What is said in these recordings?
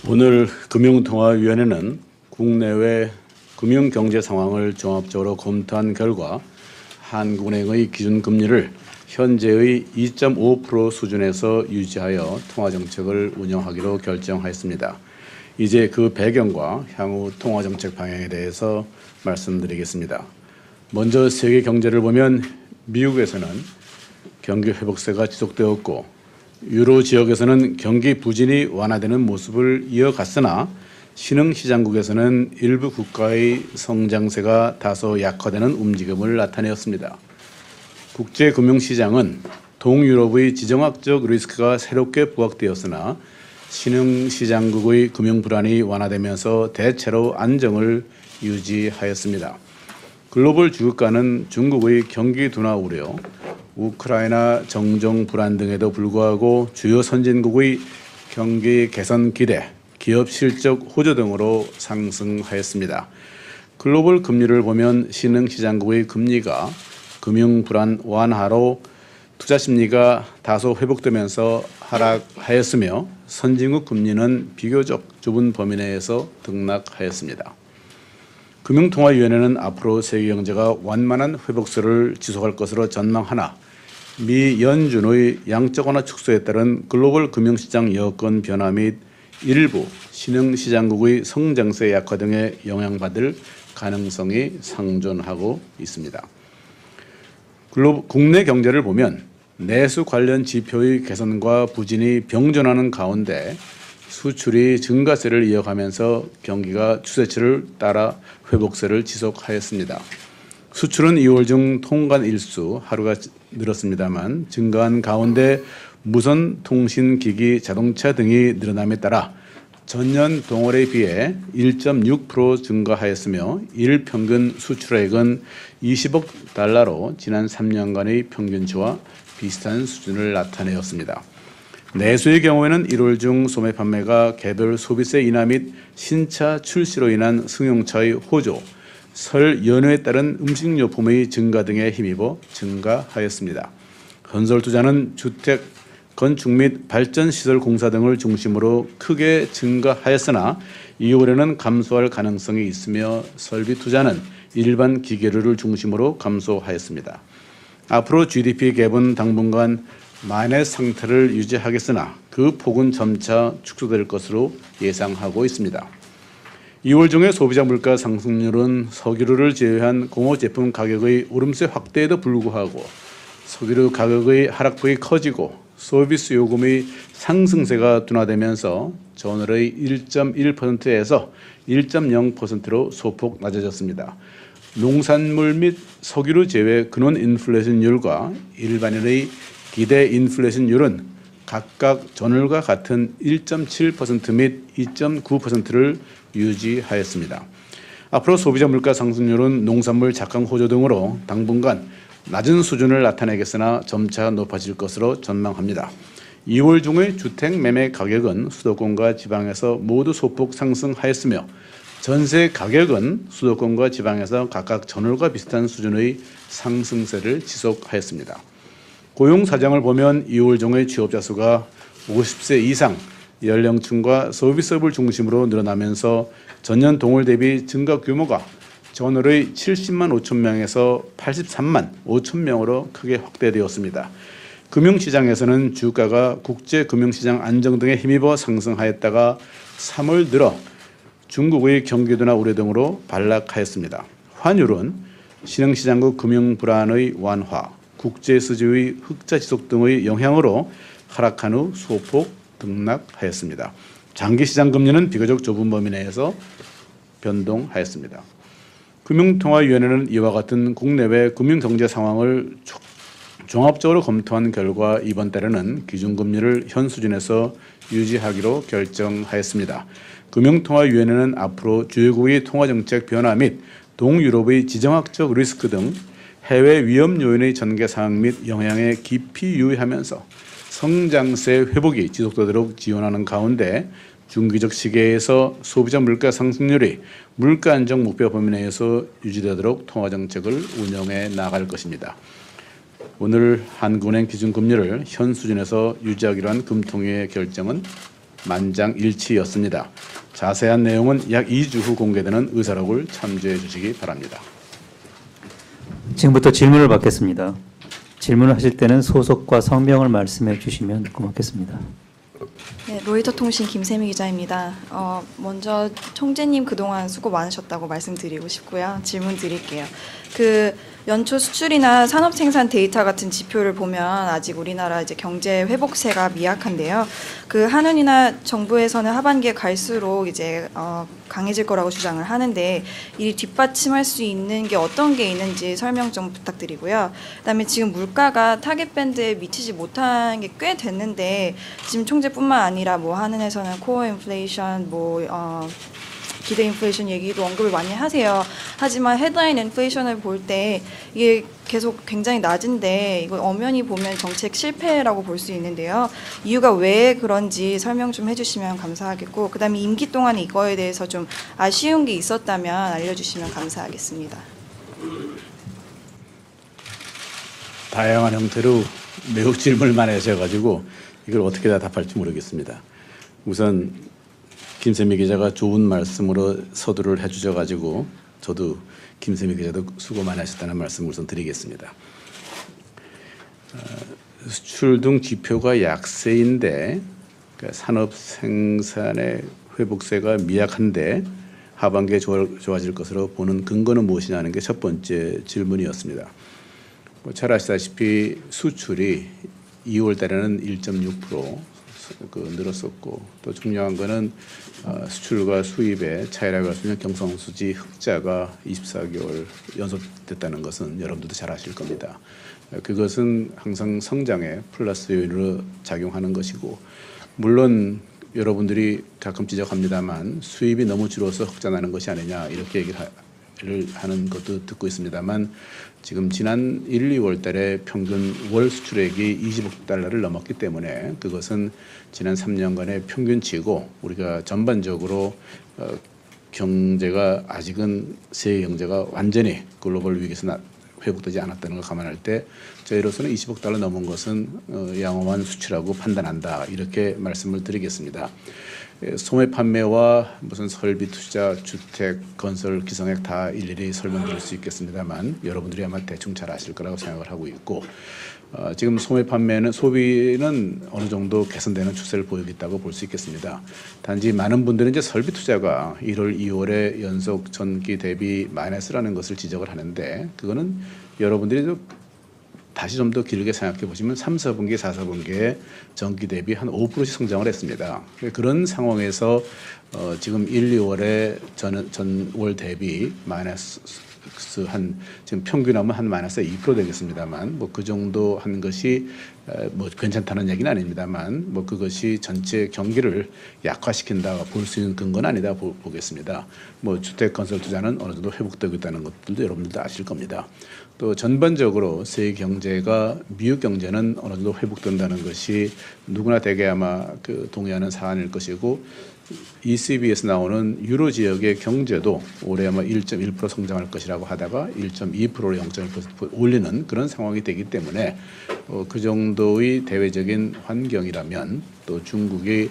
오늘 금융통화위원회는 국내외 금융경제 상황을 종합적으로 검토한 결과 한국은행의 기준금리를 현재의 2.5% 수준에서 유지하여 통화정책을 운영하기로 결정하였습니다. 이제 그 배경과 향후 통화정책 방향에 대해서 말씀드리겠습니다. 먼저 세계 경제를 보면 미국에서는 경기 회복세가 지속되었고 유로 지역에서는 경기 부진이 완화되는 모습을 이어갔으나 신흥시장국에서는 일부 국가의 성장세가 다소 약화되는 움직임을 나타내었습니다. 국제금융시장은 동유럽의 지정학적 리스크가 새롭게 부각되었으나 신흥시장국의 금융불안이 완화되면서 대체로 안정을 유지하였습니다. 글로벌 주가는 중국의 경기 둔화 우려, 우크라이나 정정 불안 등에도 불구하고 주요 선진국의 경기 개선 기대, 기업 실적 호조 등으로 상승하였습니다. 글로벌 금리를 보면 신흥시장국의 금리가 금융 불안 완화로 투자 심리가 다소 회복되면서 하락하였으며 선진국 금리는 비교적 좁은 범위 내에서 등락하였습니다. 금융통화위원회는 앞으로 세계 경제가 완만한 회복세를 지속할 것으로 전망하나 미 연준의 양적 완화 축소에 따른 글로벌 금융시장 여건 변화 및 일부 신흥시장국의 성장세 약화 등에 영향받을 가능성이 상존하고 있습니다. 국내 경제를 보면 내수 관련 지표의 개선과 부진이 병존하는 가운데 수출이 증가세를 이어가면서 경기가 추세치를 따라 회복세를 지속하였습니다. 수출은 2월 중 통관 일수 하루가 늘었습니다만 증가한 가운데 무선 통신기기 자동차 등이 늘어남에 따라 전년 동월에 비해 1.6% 증가하였으며 일 평균 수출액은 20억 달러로 지난 3년간의 평균치와 비슷한 수준을 나타내었습니다. 내수의 경우에는 1월 중 소매 판매가 개별 소비세 인하 및 신차 출시로 인한 승용차의 호조, 설 연휴에 따른 음식료품의 증가 등에 힘입어 증가하였습니다. 건설 투자는 주택, 건축 및 발전시설 공사 등을 중심으로 크게 증가하였으나 2월에는 감소할 가능성이 있으며 설비 투자는 일반 기계류를 중심으로 감소하였습니다. 앞으로 GDP 갭은 당분간 마이너스 상태를 유지하겠으나 그 폭은 점차 축소될 것으로 예상하고 있습니다. 2월 중에 소비자 물가 상승률은 석유를 제외한 공업 제품 가격의 오름세 확대에도 불구하고 석유류 가격의 하락폭이 커지고 서비스 요금의 상승세가 둔화되면서 전월의 1.1%에서 1.0%로 소폭 낮아졌습니다. 농산물 및 석유류 제외 근원 인플레이션율과 일반인의 기대 인플레이션율은 각각 전월과 같은 1.7% 및 2.9%를 유지하였습니다. 앞으로 소비자 물가 상승률은 농산물 작황 호조 등으로 당분간 낮은 수준을 나타내겠으나 점차 높아질 것으로 전망합니다. 2월 중의 주택 매매 가격은 수도권과 지방에서 모두 소폭 상승하였으며 전세 가격은 수도권과 지방에서 각각 전월과 비슷한 수준의 상승세를 지속하였습니다. 고용 사정을 보면 2월 중의 취업자 수가 50세 이상 연령층과 서비스업을 중심으로 늘어나면서 전년 동월 대비 증가 규모가 전월의 70만 5천 명에서 83만 5천 명으로 크게 확대되었습니다. 금융시장에서는 주가가 국제금융시장 안정 등에 힘입어 상승하였다가 3월 들어 중국의 경기 둔화 우려 등으로 반락하였습니다. 환율은 신흥시장국 금융 불안의 완화, 국제수지의 흑자 지속 등의 영향으로 하락한 후 소폭 등락하였습니다. 장기시장 금리는 비교적 좁은 범위 내에서 변동하였습니다. 금융통화위원회는 이와 같은 국내외 금융경제 상황을 종합적으로 검토한 결과 이번 달에는 기준금리를 현 수준에서 유지하기로 결정하였습니다. 금융통화위원회는 앞으로 주요국의 통화정책 변화 및 동유럽의 지정학적 리스크 등 해외 위험 요인의 전개 상황 및 영향에 깊이 유의하면서 성장세 회복이 지속되도록 지원하는 가운데 중기적 시기에서 소비자 물가 상승률이 물가 안정 목표 범위 내에서 유지되도록 통화정책을 운영해 나갈 것입니다. 오늘 한국은행 기준금리를 현 수준에서 유지하기로 한 금통위의 결정은 만장일치였습니다. 자세한 내용은 약 2주 후 공개되는 의사록을 참조해 주시기 바랍니다. 지금부터 질문을 받겠습니다. 질문을 하실 때는 소속과 성명을 말씀해 주시면 고맙겠습니다. 네, 로이터 통신 김세미 기자입니다. 먼저 총재님 그동안 수고 많으셨다고 말씀드리고 싶고요. 질문 드릴게요. 연초 수출이나 산업 생산 데이터 같은 지표를 보면 아직 우리나라 이제 경제 회복세가 미약한데요. 한은이나 정부에서는 하반기에 갈수록 이제 강해질 거라고 주장을 하는데 이 뒷받침할 수 있는 게 어떤 게 있는지 설명 좀 부탁드리고요. 그다음에 지금 물가가 타겟 밴드에 미치지 못한 게 꽤 됐는데 지금 총재뿐만 아니라 뭐 한은에서는 코어 인플레이션 기대 인플레이션 얘기도 언급을 많이 하세요. 하지만 헤드라인 인플레이션을 볼 때 이게 계속 굉장히 낮은데 이거 엄연히 보면 정책 실패라고 볼 수 있는데요. 이유가 왜 그런지 설명 좀 해주시면 감사하겠고, 그다음에 임기 동안 이거에 대해서 좀 아쉬운 게 있었다면 알려주시면 감사하겠습니다. 다양한 형태로 매우 질문을 많이 하셔가지고 이걸 어떻게 다 답할지 모르겠습니다. 우선 김세미 기자가 좋은 말씀으로 서두를 해주셔가지고 저도 김세미 기자도 수고 많이 하셨다는 말씀을 우선 드리겠습니다. 수출 등 지표가 약세인데 산업 생산의 회복세가 미약한데 하반기에 좋아질 것으로 보는 근거는 무엇이냐는 게 첫 번째 질문이었습니다. 잘 아시다시피 수출이 2월 달에는 1.6% 늘었었고, 또 중요한 거는 수출과 수입의 차이라고 할 수 있는 경상수지 흑자가 24개월 연속됐다는 것은 여러분들도 잘 아실 겁니다. 그것은 항상 성장의 플러스 요인으로 작용하는 것이고, 물론 여러분들이 가끔 지적합니다만 수입이 너무 줄어서 흑자 나는 것이 아니냐 이렇게 얘기를 하는 것도 듣고 있습니다만, 지금 지난 1, 2월 달에 평균 월 수출액이 20억 달러를 넘었기 때문에 그것은 지난 3년간의 평균치고, 우리가 전반적으로 경제가 아직은 세계 경제가 완전히 글로벌 위기에서 회복되지 않았다는 걸 감안할 때 저희로서는 20억 달러 넘은 것은 양호한 수치라고 판단한다, 이렇게 말씀을 드리겠습니다. 소매 판매와 무슨 설비 투자, 주택, 건설, 기성액 다 일일이 설명드릴 수 있겠습니다만 여러분들이 아마 대충 잘 아실 거라고 생각을 하고 있고, 지금 소매 판매는 소비는 어느 정도 개선되는 추세를 보이고 있다고 볼 수 있겠습니다. 단지 많은 분들은 이제 설비 투자가 1월, 2월에 연속 전기 대비 마이너스라는 것을 지적을 하는데, 그거는 여러분들이 다시 좀 더 길게 생각해 보시면 3, 4분기, 4, 4분기에 전기 대비 한 5%씩 성장을 했습니다. 그런 상황에서 지금 1, 2월에 전월 대비 마이너스 지금 평균하면 한 마이너스 2% 되겠습니다만, 그 정도 한 것이 괜찮다는 얘기는 아닙니다만, 그것이 전체 경기를 약화시킨다 볼 수 있는 근거는 아니다 보겠습니다. 주택 건설 투자는 어느 정도 회복되고 있다는 것들도 여러분들도 아실 겁니다. 또 전반적으로 세계 경제가 미국 경제는 어느 정도 회복된다는 것이 누구나 대개 아마 동의하는 사안일 것이고, ECB에서 나오는 유로 지역의 경제도 올해 아마 1.1% 성장할 것이라고 하다가 1.2%로 0.1% 올리는 그런 상황이 되기 때문에 그 정도의 대외적인 환경이라면, 또 중국이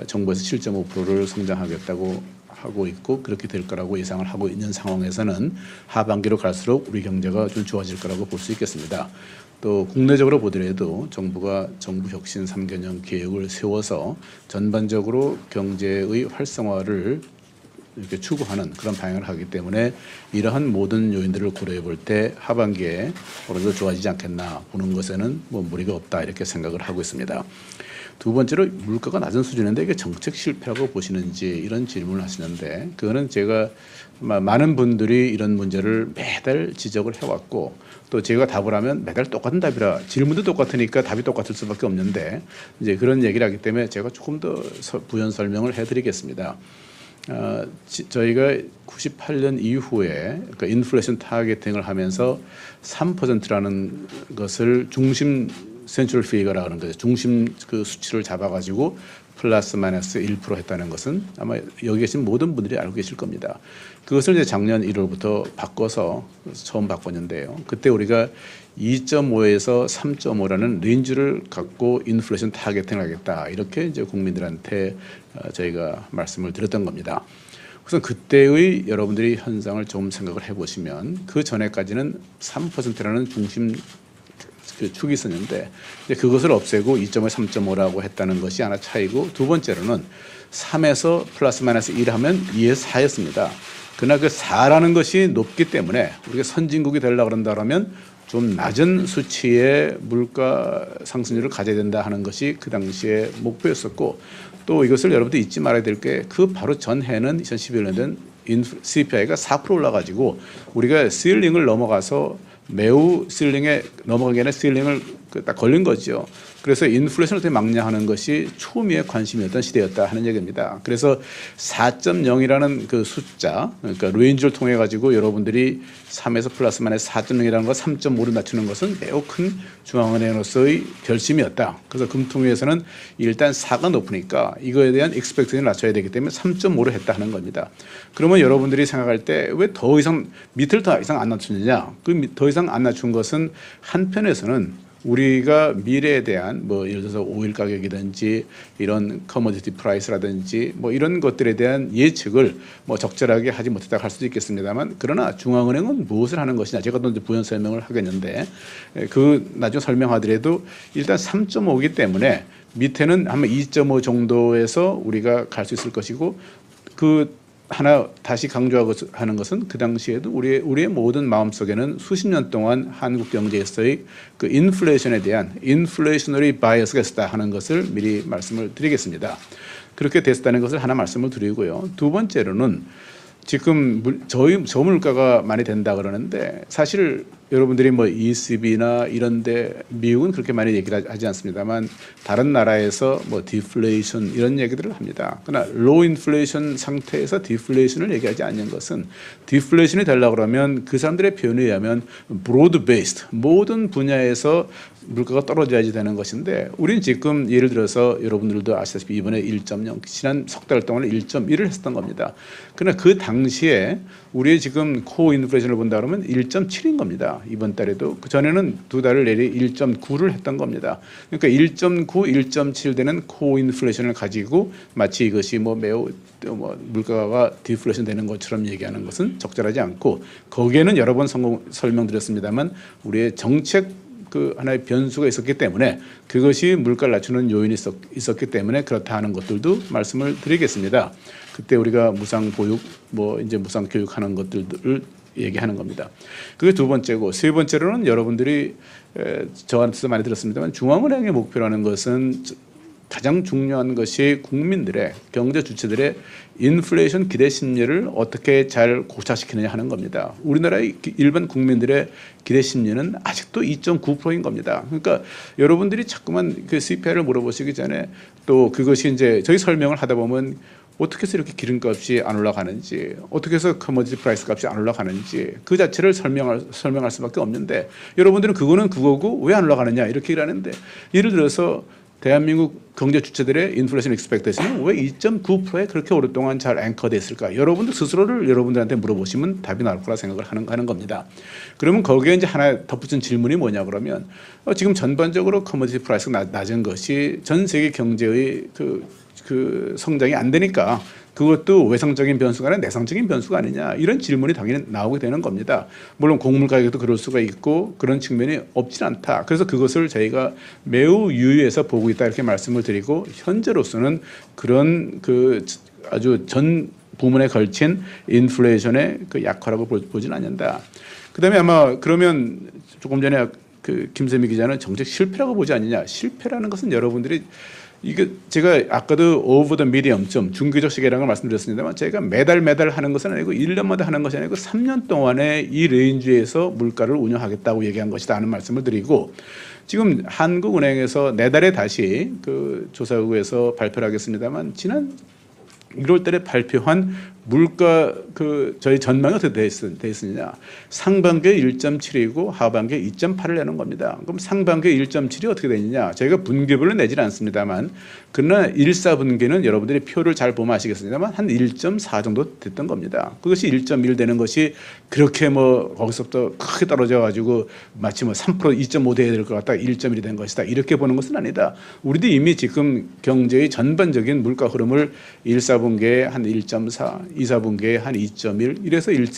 정부에서 7.5%를 성장하겠다고 하고 있고 그렇게 될 거라고 예상을 하고 있는 상황에서는 하반기로 갈수록 우리 경제가 좀 좋아질 거라고 볼 수 있겠습니다. 또 국내적으로 보더라도 정부가 정부 혁신 3개년 계획을 세워서 전반적으로 경제의 활성화를 이렇게 추구하는 그런 방향을 하기 때문에 이러한 모든 요인들을 고려해 볼 때 하반기에 어느 정도 좋아지지 않겠나 보는 것에는 무리가 없다, 이렇게 생각을 하고 있습니다. 두 번째로 물가가 낮은 수준인데 이게 정책 실패라고 보시는지 이런 질문을 하시는데, 그거는 제가 많은 분들이 이런 문제를 매달 지적을 해왔고, 또 제가 답을 하면 매달 똑같은 답이라 질문도 똑같으니까 답이 똑같을 수밖에 없는데, 이제 그런 얘기를 하기 때문에 제가 조금 더 부연 설명을 해드리겠습니다. 저희가 98년 이후에 그러니까 인플레이션 타겟팅을 하면서 3%라는 것을 중심 센트럴 피거라고 하는 거죠. 중심 수치를 잡아가지고 플러스 마이너스 1% 했다는 것은 아마 여기 계신 모든 분들이 알고 계실 겁니다. 그것을 이제 작년 1월부터 바꿔서 처음 바꿨는데요. 그때 우리가 2.5에서 3.5라는 렌즈를 갖고 인플레이션 타겟팅을 하겠다. 이렇게 이제 국민들한테 저희가 말씀을 드렸던 겁니다. 우선 그때의 여러분들이 현상을 좀 생각을 해보시면 그 전에까지는 3%라는 중심 그 축이 있었는데 이제 그것을 없애고 2.5, 3.5라고 했다는 것이 하나 차이고, 두 번째로는 3에서 플러스 마이너스 1 하면 2에서 4였습니다. 그러나 그 4라는 것이 높기 때문에 우리가 선진국이 되려고 그런다면 좀 낮은 수치의 물가 상승률을 가져야 된다 하는 것이 그 당시의 목표였었고, 또 이것을 여러분들 잊지 말아야 될 게 그 바로 전해는 2011년 된 CPI가 4% 올라가지고 우리가 실링을 넘어가서 매우 실링에 넘어가기 전에 실링을 딱 걸린 거죠. 그래서 인플레이션을 어떻게 막냐 하는 것이 초미의 관심이었던 시대였다 하는 얘기입니다. 그래서 4.0이라는 그 숫자, 그러니까 레인지를 통해 가지고 여러분들이 3에서 플러스 마이너스 4.0이라는 것 3.5를 낮추는 것은 매우 큰 중앙은행으로서의 결심이었다. 그래서 금통위에서는 일단 4가 높으니까 이거에 대한 익스펙테이션을 낮춰야 되기 때문에 3.5를 했다 하는 겁니다. 그러면 여러분들이 생각할 때 왜 더 이상 밑을 더 이상 안 낮추느냐? 그 더 이상 안 낮춘 것은 한편에서는 우리가 미래에 대한 뭐 예를 들어서 오일 가격이든지 이런 커머디티 프라이스라든지 뭐 이런 것들에 대한 예측을 뭐 적절하게 하지 못했다 할 수도 있겠습니다만, 그러나 중앙은행은 무엇을 하는 것이냐, 제가 또 이제 부연 설명을 하겠는데 그 나중에 설명하더라도 일단 3.5이기 때문에 밑에는 아마 2.5 정도에서 우리가 갈 수 있을 것이고, 그 하나 다시 강조하고 하는 것은 그 당시에도 우리의 모든 마음속에는 수십 년 동안 한국 경제에서의 그 인플레이션에 대한 인플레이셔너리 바이어스가 있었다 하는 것을 미리 말씀을 드리겠습니다. 그렇게 됐다는 것을 하나 말씀을 드리고요. 두 번째로는 지금 저물가가 많이 된다 그러는데, 사실 여러분들이 뭐 ECB나 이런데 미국은 그렇게 많이 얘기를 하지 않습니다만 다른 나라에서 뭐 디플레이션 이런 얘기들을 합니다. 그러나 로 인플레이션 상태에서 디플레이션을 얘기하지 않는 것은, 디플레이션이 되려고 그러면 그 사람들의 표현에 의하면 브로드 베이스드 모든 분야에서 물가가 떨어져야지 되는 것인데, 우리는 지금 예를 들어서 여러분들도 아시다시피 이번에 1.0 지난 석 달 동안 1.1을 했었던 겁니다. 그러나 그 당시에 우리의 지금 코어 인플레이션을 본다 그러면 1.7인 겁니다. 이번 달에도 그 전에는 두 달을 내리 1.9를 했던 겁니다. 그러니까 1.9, 1.7 되는 코어 인플레이션을 가지고 마치 이것이 뭐 매우 뭐 물가가 디플레이션 되는 것처럼 얘기하는 것은 적절하지 않고, 거기에는 여러 번 설명드렸습니다만 우리의 정책 그 하나의 변수가 있었기 때문에 그것이 물가를 낮추는 요인이 있었기 때문에 그렇다 하는 것들도 말씀을 드리겠습니다. 그때 우리가 무상 보육 뭐 이제 무상 교육하는 것들을 얘기하는 겁니다. 그게 두 번째고, 세 번째로는 여러분들이 저한테서 많이 들었습니다만 중앙은행의 목표라는 것은 가장 중요한 것이 국민들의 경제 주체들의 인플레이션 기대 심리를 어떻게 잘 고착시키느냐 하는 겁니다. 우리나라의 일반 국민들의 기대 심리는 아직도 2.9%인 겁니다. 그러니까 여러분들이 자꾸만 그 CPI를 물어보시기 전에 또 그것이 이제 저희 설명을 하다 보면 어떻게 해서 이렇게 기름값이 안 올라가는지, 어떻게 해서 커머디티 프라이스 값이 안 올라가는지 그 자체를 설명할 수밖에 없는데, 여러분들은 그거는 그거고 왜 안 올라가느냐 이렇게 얘기를 하는데, 예를 들어서 대한민국 경제 주체들의 인플레이션 익스펙테이션은 왜 2.9%에 그렇게 오랫동안 잘 앵커돼 있을까? 여러분들 스스로를 여러분들한테 물어보시면 답이 나올 거라 생각을 하는 겁니다. 그러면 거기에 이제 하나 덧붙인 질문이 뭐냐 그러면 지금 전반적으로 커머디티 프라이스가 낮은 것이 전 세계 경제의 그 성장이 안 되니까 그것도 외상적인 변수가 아니라 내상적인 변수가 아니냐, 이런 질문이 당연히 나오게 되는 겁니다. 물론 곡물 가격도 그럴 수가 있고 그런 측면이 없진 않다. 그래서 그것을 저희가 매우 유의해서 보고 있다 이렇게 말씀을 드리고, 현재로서는 그런 그 아주 전 부문에 걸친 인플레이션의 그 약화라고 보지는 않는다. 그다음에 아마 그러면 조금 전에 그 김세미 기자는 정책 실패라고 보지 않느냐. 실패라는 것은 여러분들이 이게 제가 아까도 over the medium 좀 중기적 시계라는 걸 말씀드렸습니다만, 제가 매달 하는 것은 아니고 1년마다 하는 것이 아니고 3년 동안에 이 레인지에서 물가를 운영하겠다고 얘기한 것이다 하는 말씀을 드리고, 지금 한국은행에서 내달에 다시 그 조사국에서 발표를 하겠습니다만 지난 1월 달에 발표한 물가 저희 전망이 어떻게 돼 있느냐? 상반기에 1.7이고 하반기에 2.8을 내는 겁니다. 그럼 상반기에 1.7이 어떻게 되느냐? 저희가 분기별로 내지는 않습니다만, 그러나 1, 4분기는 여러분들이 표를 잘 보면 아시겠습니다만 한 1.4 정도 됐던 겁니다. 그것이 1.1 되는 것이 그렇게 뭐 거기서부터 크게 떨어져 가지고 마치 뭐 3% 2.5 돼야 될 것 같다 1.1이 된 것이다 이렇게 보는 것은 아니다. 우리도 이미 지금 경제의 전반적인 물가 흐름을 1, 4분기에 한 1.4, 2, 4분기에 한 2.1 이래서 1,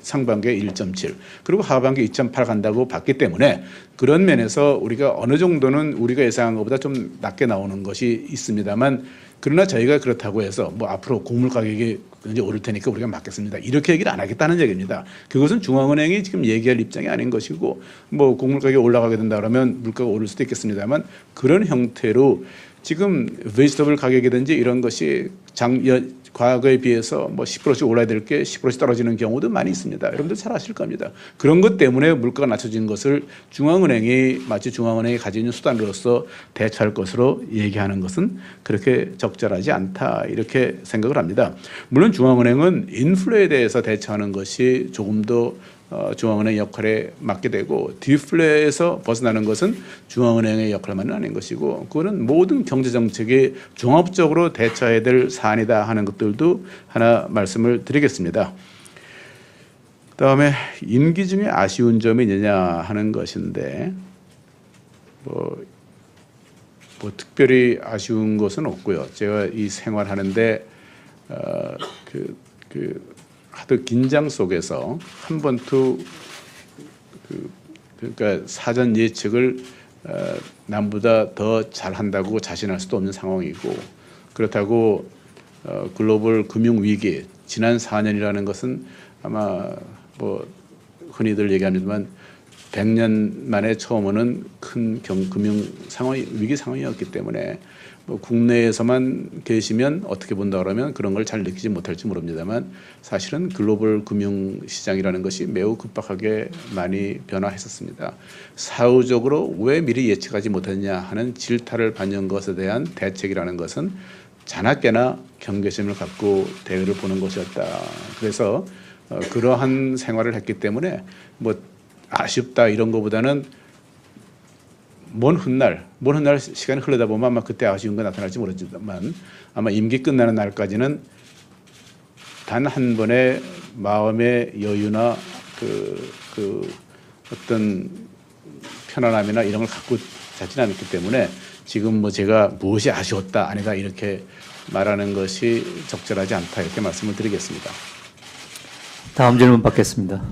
상반기에 1.7 그리고 하반기에 2.8 간다고 봤기 때문에 그런 면에서 우리가 어느 정도는 우리가 예상한 것보다 좀 낮게 나오는 것이 있습니다만, 그러나 저희가 그렇다고 해서 뭐 앞으로 곡물 가격이 이제 오를 테니까 우리가 막겠습니다 이렇게 얘기를 안 하겠다는 얘기입니다. 그것은 중앙은행이 지금 얘기할 입장이 아닌 것이고, 뭐 곡물 가격이 올라가게 된다 그러면 물가가 오를 수도 있겠습니다만, 그런 형태로 지금 베지터블 가격이든지 이런 것이 과거에 비해서 뭐 10%씩 올라야 될 게 10%씩 떨어지는 경우도 많이 있습니다. 여러분들 잘 아실 겁니다. 그런 것 때문에 물가가 낮춰진 것을 중앙은행이 마치 중앙은행이 가지고 있는 수단으로서 대처할 것으로 얘기하는 것은 그렇게 적절하지 않다 이렇게 생각을 합니다. 물론 중앙은행은 인플레에 대해서 대처하는 것이 조금 더 중앙은행의 역할에 맡게 되고, 디플레에서 벗어나는 것은 중앙은행의 역할만은 아닌 것이고, 그거는 모든 경제정책이 종합적으로 대처해야 될 사안이다 하는 것들도 하나 말씀을 드리겠습니다. 그다음에 임기 중에 아쉬운 점이 있느냐 하는 것인데, 뭐 특별히 아쉬운 것은 없고요. 제가 이 생활하는데 하도 긴장 속에서 한 번도 그러니까 사전 예측을 남보다 더 잘한다고 자신할 수도 없는 상황이고, 그렇다고 글로벌 금융 위기 지난 4년이라는 것은 아마 뭐 흔히들 얘기합니다만 100년 만에 처음 오는 큰 금융 상황 위기 상황이었기 때문에 뭐 국내에서만 계시면 어떻게 본다 그러면 그런 걸 잘 느끼지 못할지 모릅니다만, 사실은 글로벌 금융 시장이라는 것이 매우 급박하게 많이 변화했었습니다. 사후적으로 왜 미리 예측하지 못했냐 하는 질타를 받는 것에 대한 대책이라는 것은 자나깨나 경계심을 갖고 대응을 보는 것이었다. 그래서 그러한 생활을 했기 때문에 뭐 아쉽다 이런 것보다는 먼 훗날 시간이 흐르다 보면 아마 그때 아쉬운 거 나타날지 모르지만, 아마 임기 끝나는 날까지는 단 한 번의 마음의 여유나 그 어떤 편안함이나 이런 걸 갖고 자지는 않기 때문에 지금 뭐 제가 무엇이 아쉬웠다 아니다 이렇게 말하는 것이 적절하지 않다 이렇게 말씀을 드리겠습니다. 다음 질문 받겠습니다.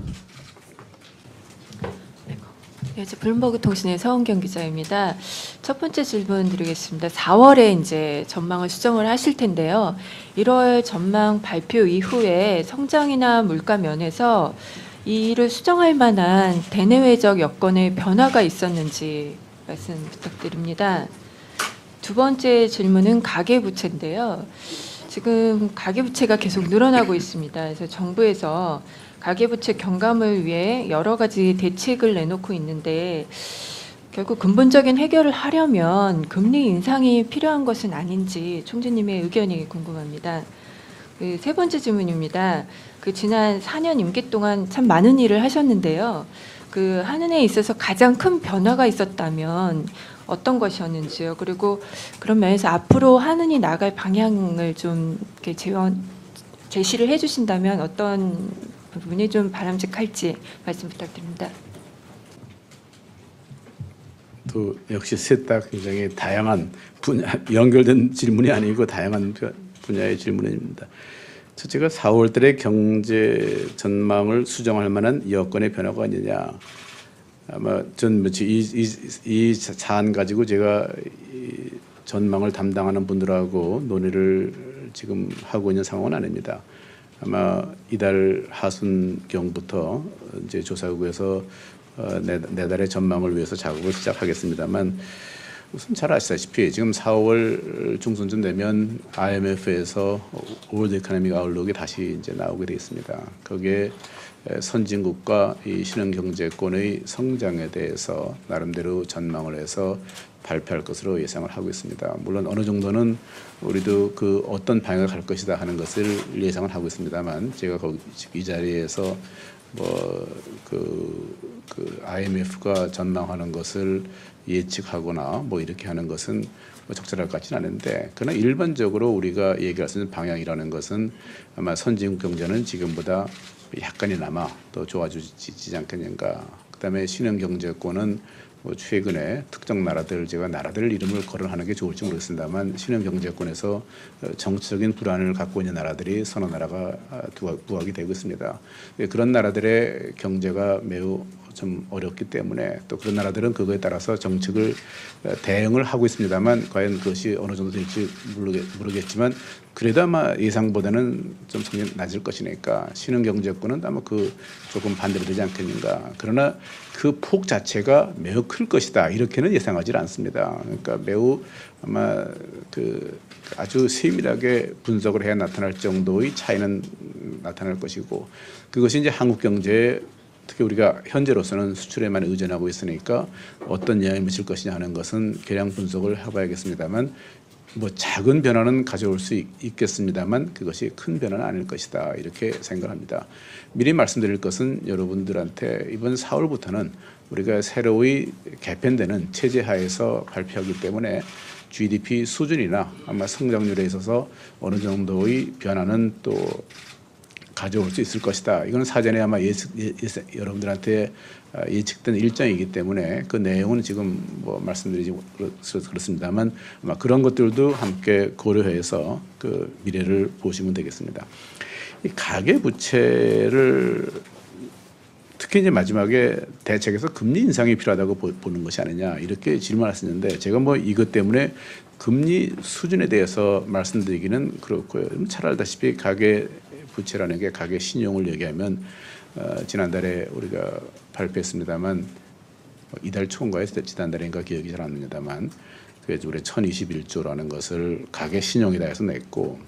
네, 저 블룸버그 통신의 서은경 기자입니다. 첫 번째 질문 드리겠습니다. 4월에 이제 전망을 수정을 하실 텐데요. 1월 전망 발표 이후에 성장이나 물가 면에서 이를 수정할 만한 대내외적 여건의 변화가 있었는지 말씀 부탁드립니다. 두 번째 질문은 가계부채인데요. 지금 가계부채가 계속 늘어나고 있습니다. 그래서 정부에서 가계부채 경감을 위해 여러 가지 대책을 내놓고 있는데, 결국 근본적인 해결을 하려면 금리 인상이 필요한 것은 아닌지 총재님의 의견이 궁금합니다. 세 번째 질문입니다. 지난 4년 임기 동안 참 많은 일을 하셨는데요. 하는 데 있어서 가장 큰 변화가 있었다면 어떤 것이었는지요? 그리고 그런 면에서 앞으로 하느니 나갈 방향을 좀 이렇게 제시를 해주신다면 어떤 부분이 좀 바람직할지 말씀 부탁드립니다. 또 역시 셋 다 굉장히 다양한 분야, 연결된 질문이 아니고 다양한 분야의 질문입니다. 첫째가 4월 달에 경제 전망을 수정할 만한 여건의 변화가 있느냐. 아마 전 이 사안 가지고 제가 이 전망을 담당하는 분들하고 논의를 지금 하고 있는 상황은 아닙니다. 아마 이달 하순경부터 이제 조사국에서 내달의 전망을 위해서 작업을 시작하겠습니다만, 우선 잘 아시다시피 지금 4월 중순쯤 되면 IMF에서 월드 이코노믹 아웃룩이 다시 이제 나오게 돼 있습니다. 거기에 선진국과 이 신흥경제권의 성장에 대해서 나름대로 전망을 해서 발표할 것으로 예상을 하고 있습니다. 물론 어느 정도는 우리도 그 어떤 방향을 갈 것이다 하는 것을 예상을 하고 있습니다만, 제가 거기 이 자리에서 그 IMF가 전망하는 것을 예측하거나 뭐 이렇게 하는 것은 적절할 것 같지는 않은데, 그러나 일반적으로 우리가 얘기할 수 있는 방향이라는 것은 아마 선진국 경제는 지금보다 약간이나마 더 좋아지지 않겠는가. 그다음에 신흥 경제권은 뭐 최근에 특정 나라들, 제가 나라들 이름을 거론하는 게 좋을지 모르겠습니다만, 신흥 경제권에서 정치적인 불안을 갖고 있는 나라들이 서너 나라가 부각이 되고 있습니다. 그런 나라들의 경제가 매우 좀 어렵기 때문에, 또 그런 나라들은 그거에 따라서 정책을 대응을 하고 있습니다만, 과연 그것이 어느 정도 될지 모르겠지만, 그래도 아마 예상보다는 좀 성적이 낮을 것이니까 신흥 경제권은 아마 그 조금 반대로 되지 않겠는가. 그러나 그 폭 자체가 매우 클 것이다, 이렇게는 예상하지 않습니다. 그러니까 매우 아마 그 아주 세밀하게 분석을 해야 나타날 정도의 차이는 나타날 것이고, 그것이 이제 한국 경제에 특히 우리가 현재로서는 수출에만 의존하고 있으니까 어떤 영향을 미칠 것이냐 하는 것은 계량 분석을 해봐야겠습니다만, 뭐 작은 변화는 가져올 수 있겠습니다만 그것이 큰 변화는 아닐 것이다, 이렇게 생각합니다. 미리 말씀드릴 것은 여러분들한테 이번 4월부터는 우리가 새로이 개편되는 체제 하에서 발표하기 때문에 GDP 수준이나 아마 성장률에 있어서 어느 정도의 변화는 또 가져올 수 있을 것이다. 이건 사전에 아마 여러분들한테 예측된 일정이기 때문에 그 내용은 지금 뭐 말씀드리지 그렇습니다만, 아마 그런 것들도 함께 고려해서 그 미래를 보시면 되겠습니다. 이 가계 부채를 특히 이제 마지막에 대책에서 금리 인상이 필요하다고 보는 것이 아니냐, 이렇게 질문하셨는데, 제가 뭐 이것 때문에 금리 수준에 대해서 말씀드리기는 그렇고요. 잘 알다시피 가계 부채라는 게 가계 신용을 얘기하면 지난달에 우리가 발표했습니다만, 이달 초인가요? 지난달인가 기억이 잘 안 납니다만, 그래서 우리 1021조라는 것을 가계 신용이다 해서 냈고,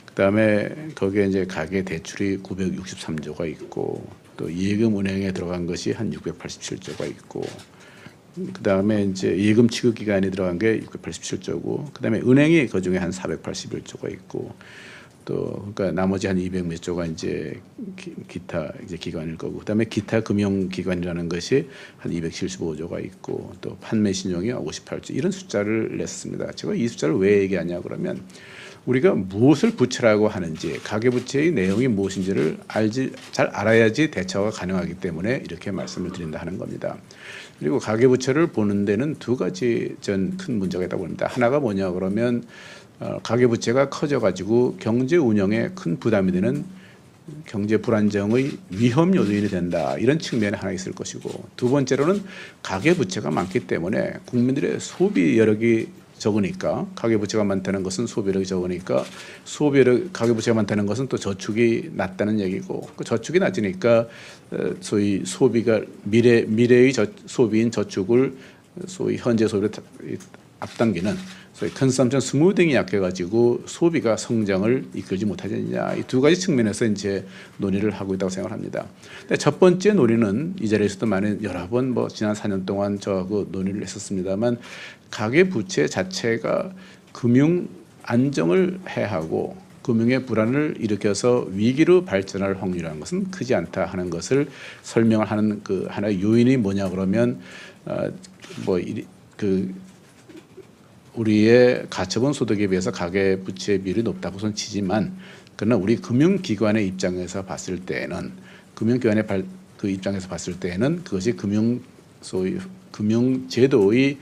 그다음에 거기에 이제 가계 대출이 963조가 있고, 또 예금 은행에 들어간 것이 한 687조가 있고, 그다음에 이제 예금 취급 기간이 들어간 게 687조고, 그다음에 은행이 그 중에 한 481조가 있고, 또 그러니까 나머지 한 200몇 조가 이제 기타 이제 기관일 거고, 그다음에 기타 금융 기관이라는 것이 한 275조가 있고, 또 판매 신용이 58조, 이런 숫자를 냈습니다. 제가 이 숫자를 왜 얘기하냐 그러면, 우리가 무엇을 부채라고 하는지, 가계 부채의 내용이 무엇인지를 잘 알아야지 대처가 가능하기 때문에 이렇게 말씀을 드린다 하는 겁니다. 그리고 가계 부채를 보는 데는 두 가지 전 큰 문제가 있다고 봅니다. 하나가 뭐냐 그러면, 가계 부채가 커져가지고 경제 운영에 큰 부담이 되는 경제 불안정의 위험 요인이 된다, 이런 측면이 하나 있을 것이고, 두 번째로는 가계 부채가 많기 때문에 국민들의 소비 여력이 적으니까, 가계 부채가 많다는 것은 소비력이 적으니까, 가계 부채가 많다는 것은 또 저축이 낮다는 얘기고, 그 저축이 낮으니까 소위 소비가 미래의 소비인 저축을 소위 현재 소비를 앞당기는 소위 컨섬션 스무딩이 약해가지고 소비가 성장을 이끌지 못하지 않느냐, 이 두 가지 측면에서 이제 논의를 하고 있다고 생각합니다. 근데 첫 번째 논의는 이 자리에서도 여러 번 뭐 지난 4년 동안 저하고 논의를 했었습니다만, 가계 부채 자체가 금융 안정을 해하고 금융의 불안을 일으켜서 위기로 발전할 확률이라는 것은 크지 않다 하는 것을 설명을 하는 그 하나의 요인이 뭐냐 그러면, 우리의 가처분 소득에 비해서 가계 부채 비율이 높다고 손 치지만, 그러나 우리 금융기관의 입장에서 봤을 때는, 그것이 소위 금융제도의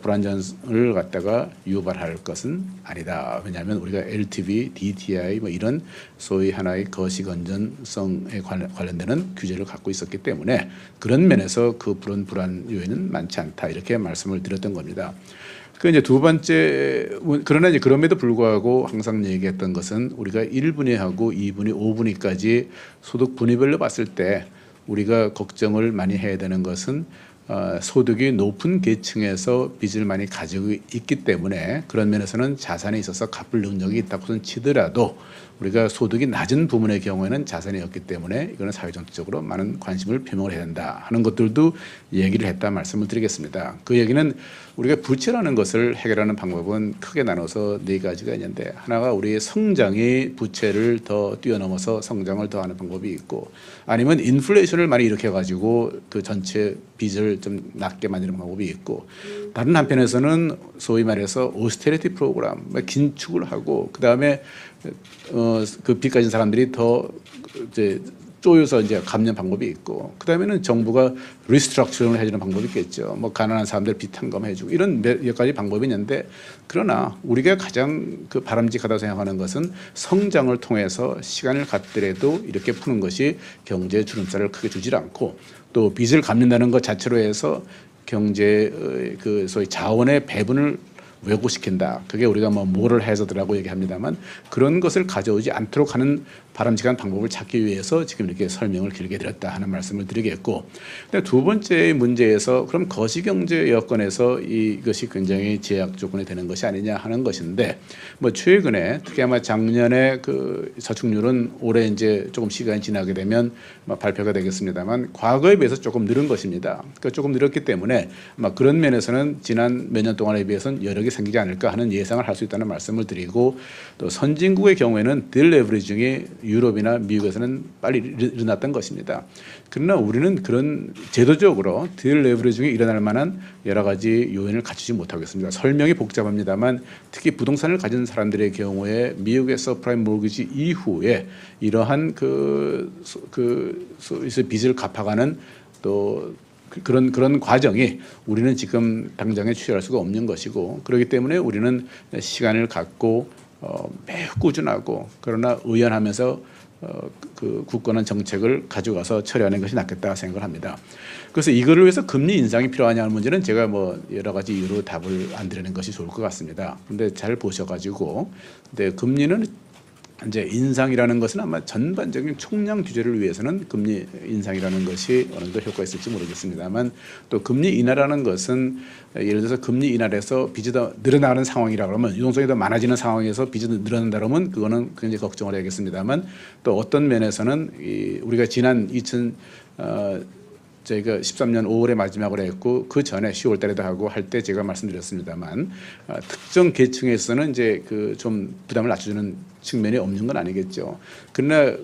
불안정을 갖다가 유발할 것은 아니다. 왜냐하면 우리가 LTV, DTI 뭐 이런 소위 하나의 거시 건전성에 관련되는 규제를 갖고 있었기 때문에 그런 면에서 그 불안 요인은 많지 않다, 이렇게 말씀을 드렸던 겁니다. 그 이제 두 번째, 그러나 이제 그럼에도 불구하고 항상 얘기했던 것은, 우리가 1분위하고 2분위, 5분위까지 소득 분위별로 봤을 때 우리가 걱정을 많이 해야 되는 것은, 소득이 높은 계층에서 빚을 많이 가지고 있기 때문에 그런 면에서는 자산에 있어서 갚을 능력이 있다고는 치더라도 우리가 소득이 낮은 부문의 경우에는 자산이었기 때문에 이거는 사회정책적으로 많은 관심을 표명을 해야 된다 하는 것들도 얘기를 했다 말씀을 드리겠습니다. 그 얘기는 우리가 부채라는 것을 해결하는 방법은 크게 나눠서 네 가지가 있는데, 하나가 우리의 성장이 부채를 더 뛰어넘어서 성장을 더하는 방법이 있고, 아니면 인플레이션을 많이 일으켜가지고 그 전체 빚을 좀 낮게 만드는 방법이 있고, 다른 한편에서는 소위 말해서 오스테리티 프로그램, 긴축을 하고 그 다음에 그 빚 가진 사람들이 더 이제 쪼여서 이제 갚는 방법이 있고, 그 다음에는 정부가 리스트럭처링을 해주는 방법이 있겠죠. 뭐 가난한 사람들 빚 탕감해주고 이런 몇 가지 방법이 있는데, 그러나 우리가 가장 그 바람직하다고 생각하는 것은 성장을 통해서 시간을 갖더라도 이렇게 푸는 것이 경제에 주름살을 크게 주질 않고, 또 빚을 갚는다는 것 자체로 해서 경제의 그 소위 자원의 배분을 왜곡시킨다. 그게 우리가 뭐 모럴 해저드라고 얘기합니다만, 그런 것을 가져오지 않도록 하는 바람직한 방법을 찾기 위해서 지금 이렇게 설명을 길게 드렸다 하는 말씀을 드리겠고, 두 번째 문제에서 그럼 거시경제 여건에서 이것이 굉장히 제약 조건이 되는 것이 아니냐 하는 것인데, 뭐 최근에 특히 아마 작년에 그 저축률은 올해 이제 조금 시간이 지나게 되면 발표가 되겠습니다만 과거에 비해서 조금 늘은 것입니다. 그러니까 조금 늘었기 때문에 아마 그런 면에서는 지난 몇 년 동안에 비해서는 여력이 생기지 않을까 하는 예상을 할 수 있다는 말씀을 드리고, 또 선진국의 경우에는 딜레버리징이 유럽이나 미국에서는 빨리 일어났던 것입니다. 그러나 우리는 그런 제도적으로 딜레버리징이 일어날 만한 여러 가지 요인을 갖추지 못하고 있습니다. 설명이 복잡합니다만, 특히 부동산을 가진 사람들의 경우에 미국의 서프라임 모기지 이후에 이러한 빚을 갚아가는 또 그런 과정이 우리는 지금 당장에 취할 수가 없는 것이고, 그렇기 때문에 우리는 시간을 갖고 매우 꾸준하고 그러나 의연하면서 그 굳건한 정책을 가져가서 처리하는 것이 낫겠다 생각을 합니다. 그래서 이거를 위해서 금리 인상이 필요하냐는 문제는 제가 뭐 여러 가지 이유로 답을 안 드리는 것이 좋을 것 같습니다. 근데 잘 보셔가지고, 근데 금리는 이제 인상이라는 것은 아마 전반적인 총량 규제를 위해서는 금리 인상이라는 것이 어느 정도 효과가 있을지 모르겠습니다만, 또 금리 인하라는 것은 예를 들어서 금리 인하해서 빚이 더 늘어나는 상황이라 그러면, 유동성이 더 많아지는 상황에서 빚이 늘어난다 그러면 그거는 굉장히 걱정을 해야겠습니다만, 또 어떤 면에서는 우리가 지난 저희가 13년 5월에 마지막으로 했고, 그 전에 10월 달에도 하고 할 때 제가 말씀드렸습니다만, 특정 계층에서는 이제 그 좀 부담을 낮춰주는 측면이 없는 건 아니겠죠. 그러나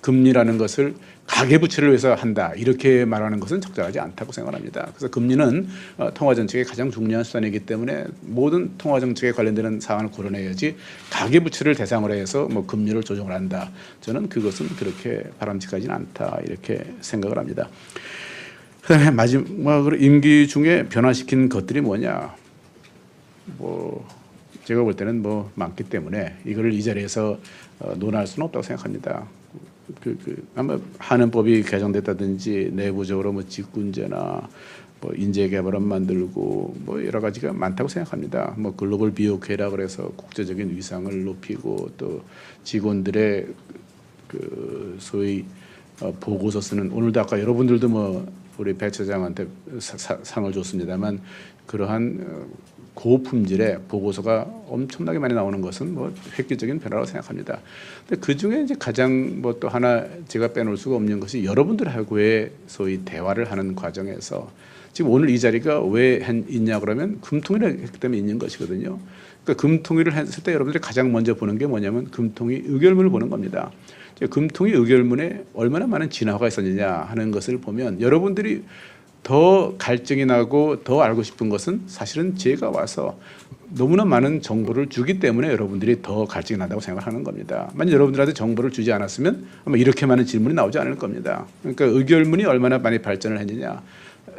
금리라는 것을 가계부채를 위해서 한다 이렇게 말하는 것은 적절하지 않다고 생각합니다. 그래서 금리는 통화정책의 가장 중요한 수단이기 때문에 모든 통화정책에 관련되는 사안을 고려해야지 가계부채를 대상으로 해서 뭐 금리를 조정을 한다, 저는 그것은 그렇게 바람직하지는 않다 이렇게 생각을 합니다. 그다음에 마지막으로 임기 중에 변화시킨 것들이 뭐냐, 뭐 제가 볼 때는 뭐 많기 때문에 이거를 이 자리에서 논할 수는 없다고 생각합니다. 아마 한은법이 개정됐다든지 내부적으로 뭐 직군제나 뭐 인재개발원 만들고 뭐 여러 가지가 많다고 생각합니다. 뭐 글로벌 비옥회라 그래서 국제적인 위상을 높이고, 또 직원들의 그 소위 보고서 쓰는, 오늘도 아까 여러분들도 뭐 우리 배 처장한테 상을 줬습니다만, 그러한 고품질의 보고서가 엄청나게 많이 나오는 것은 뭐 획기적인 변화라고 생각합니다. 근데 그 중에 이제 가장 뭐 또 하나 제가 빼놓을 수가 없는 것이 여러분들하고의 소위 대화를 하는 과정에서, 지금 오늘 이 자리가 왜 있냐 그러면 금통위를 했기 때문에 있는 것이거든요. 그러니까 금통위를 했을 때 여러분들이 가장 먼저 보는 게 뭐냐면 금통위 의결문을 보는 겁니다. 금통위 의결문에 얼마나 많은 진화가 있었느냐 하는 것을 보면, 여러분들이 더 갈증이 나고 더 알고 싶은 것은 사실은 제가 와서 너무나 많은 정보를 주기 때문에 여러분들이 더 갈증이 난다고 생각하는 겁니다. 만약 여러분들한테 정보를 주지 않았으면 아마 이렇게 많은 질문이 나오지 않을 겁니다. 그러니까 의결문이 얼마나 많이 발전을 했느냐,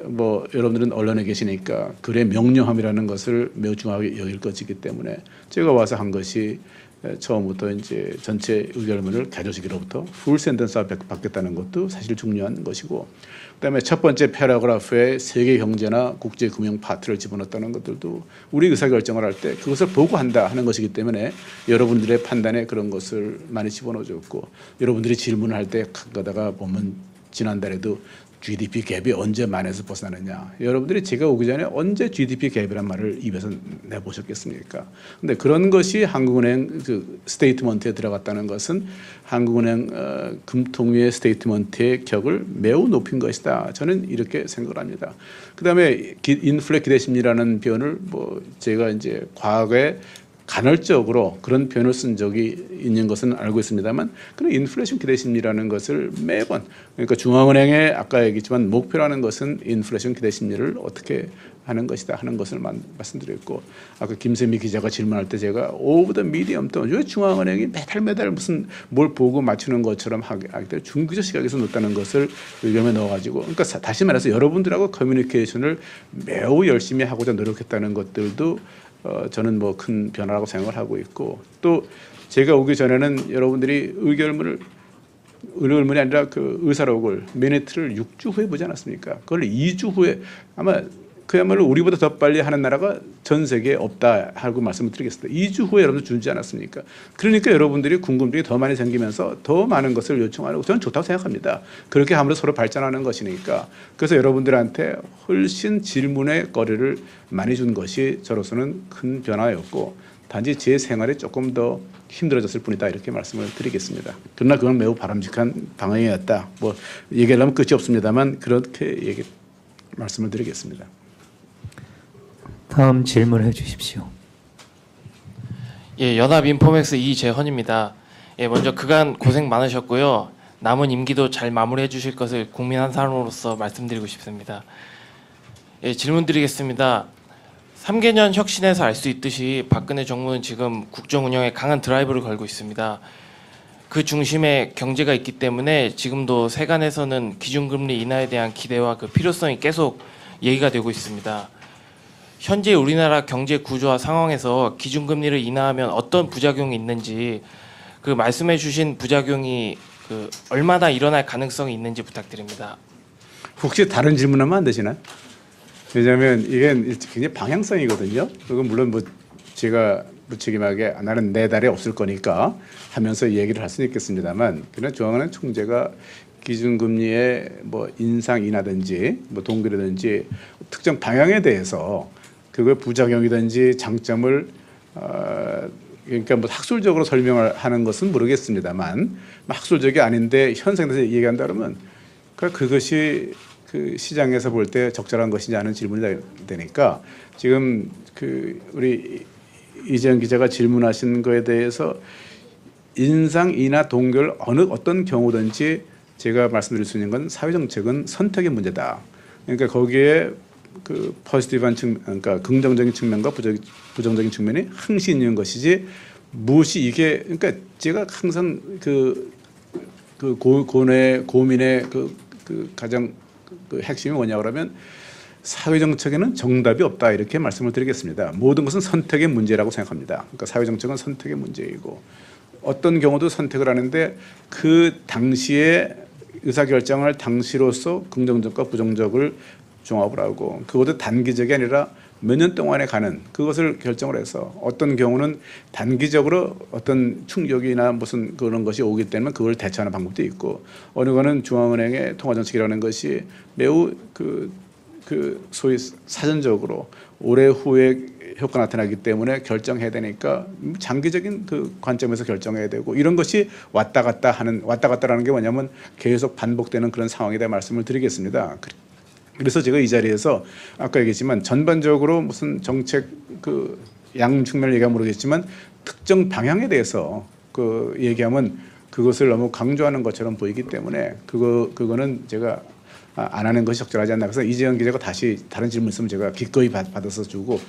뭐 여러분들은 언론에 계시니까 글의 명료함이라는 것을 매우 중요하게 여길 것이기 때문에 제가 와서 한 것이 처음부터 이제 전체 의결문을 가져오기로부터 풀 센텐스가 바뀌었다는 것도 사실 중요한 것이고, 그다음에 첫 번째 패러그래프에 세계 경제나 국제 금융 파트를 집어넣었다는 것들도 우리 의사결정을 할 때 그것을 보고 한다 하는 것이기 때문에 여러분들의 판단에 그런 것을 많이 집어넣어줬고, 여러분들이 질문을 할 때 가다가 보면 지난달에도 GDP 갭이 언제 만에서 벗어나느냐. 여러분들이 제가 오기 전에 언제 GDP 갭이란 말을 입에서 내보셨겠습니까? 근데 그런 것이 한국은행 그 스테이트먼트에 들어갔다는 것은 한국은행 금통위의 스테이트먼트의 격을 매우 높인 것이다. 저는 이렇게 생각을 합니다. 그다음에 인플레 기대 심리라는 표현을 뭐 제가 이제 과거에 간헐적으로 그런 표현을 쓴 적이 있는 것은 알고 있습니다만, 그런 인플레이션 기대 심리라는 것을 매번, 그러니까 중앙은행의 아까 얘기했지만 목표라는 것은 인플레이션 기대 심리를 어떻게 하는 것이다 하는 것을 말씀드렸고, 아까 김세미 기자가 질문할 때 제가 오브 더 미디엄 또 왜 중앙은행이 매달 무슨 뭘 보고 맞추는 것처럼 하기 때문에 중기적 시각에서 놓다는 것을 의견에 넣어가지고, 그러니까 다시 말해서 여러분들하고 커뮤니케이션을 매우 열심히 하고자 노력했다는 것들도 저는 뭐 큰 변화라고 생각을 하고 있고, 또 제가 오기 전에는 여러분들이 의결문이 아니라 그 의사록을 미니트를 6주 후에 보지 않았습니까? 그걸 2주 후에 아마 그야말로 우리보다 더 빨리 하는 나라가 전 세계에 없다 하고 말씀을 드리겠습니다. 2주 후에 여러분들 주지 않았습니까? 그러니까 여러분들이 궁금증이 더 많이 생기면서 더 많은 것을 요청하고 저는 좋다고 생각합니다. 그렇게 함으로 서로 발전하는 것이니까. 그래서 여러분들한테 훨씬 질문의 거리를 많이 준 것이 저로서는 큰 변화였고, 단지 제 생활이 조금 더 힘들어졌을 뿐이다 이렇게 말씀을 드리겠습니다. 그러나 그건 매우 바람직한 방향이었다. 뭐 얘기하려면 끝이 없습니다만 그렇게 말씀을 드리겠습니다. 다음 질문해 주십시오. 예, 연합인포맥스 이재헌입니다. 예, 먼저 그간 고생 많으셨고요. 남은 임기도 잘 마무리해 주실 것을 국민 한 사람으로서 말씀드리고 싶습니다. 예, 질문 드리겠습니다. 3개년 혁신에서 알 수 있듯이 박근혜 정부는 지금 국정 운영에 강한 드라이브를 걸고 있습니다. 그 중심에 경제가 있기 때문에 지금도 세간에서는 기준금리 인하에 대한 기대와 그 필요성이 계속 얘기가 되고 있습니다. 현재 우리나라 경제 구조와 상황에서 기준금리를 인하하면 어떤 부작용이 있는지, 그 말씀해 주신 부작용이 그 얼마나 일어날 가능성이 있는지 부탁드립니다. 혹시 다른 질문하면 안 되시나요? 왜냐하면 이게 굉장히 방향성이거든요. 그건 물론 뭐 제가 무책임하게 나는 내 달에 없을 거니까 하면서 얘기를 할 수는 있겠습니다만, 그러나 중앙은행 총재가 기준금리의 뭐 인상 인하든지 뭐 동결이든지 특정 방향에 대해서 그걸 부작용이든지 장점을 그러니까 뭐 학술적으로 설명을 하는 것은 모르겠습니다만, 학술적이 아닌데 현상에서 얘기한다 그러면 그것이 그 시장에서 볼 때 적절한 것이냐 하는 질문이 되니까, 지금 그 우리 이재현 기자가 질문하신 거에 대해서 인상 인하 동결 어떤 경우든지 제가 말씀드릴 수 있는 건 사회정책은 선택의 문제다. 그러니까 거기에 그 포지티브한 측면, 그러니까 긍정적인 측면과 부정적인 측면이 항시 있는 것이지, 무엇이 이게, 그러니까 제가 항상 고민의 그 가장 그 핵심이 뭐냐 그러면, 사회정책에는 정답이 없다 이렇게 말씀을 드리겠습니다. 모든 것은 선택의 문제라고 생각합니다. 그러니까 사회정책은 선택의 문제이고, 어떤 경우도 선택을 하는데 그 당시에 의사결정을 당시로서 긍정적과 부정적을 종합을 하고, 그것도 단기적이 아니라 몇 년 동안에 가는 그것을 결정을 해서, 어떤 경우는 단기적으로 어떤 충격이나 무슨 그런 것이 오기 때문에 그걸 대처하는 방법도 있고, 어느 거는 중앙은행의 통화정책이라는 것이 매우 그 소위 사전적으로 올해 후에 효과 나타나기 때문에 결정해야 되니까 장기적인 그 관점에서 결정해야 되고, 이런 것이 왔다 갔다라는 게 뭐냐면 계속 반복되는 그런 상황에 대해 말씀을 드리겠습니다. 그래서 제가 이 자리에서 아까 얘기했지만 전반적으로 무슨 정책 그 양 측면을 얘기하면 모르겠지만 특정 방향에 대해서 그 얘기하면 그것을 너무 강조하는 것처럼 보이기 때문에 그거는 제가 안 하는 것이 적절하지 않나. 그래서 이재현 기자가 다시 다른 질문 있으면 제가 기꺼이 받아서 주고,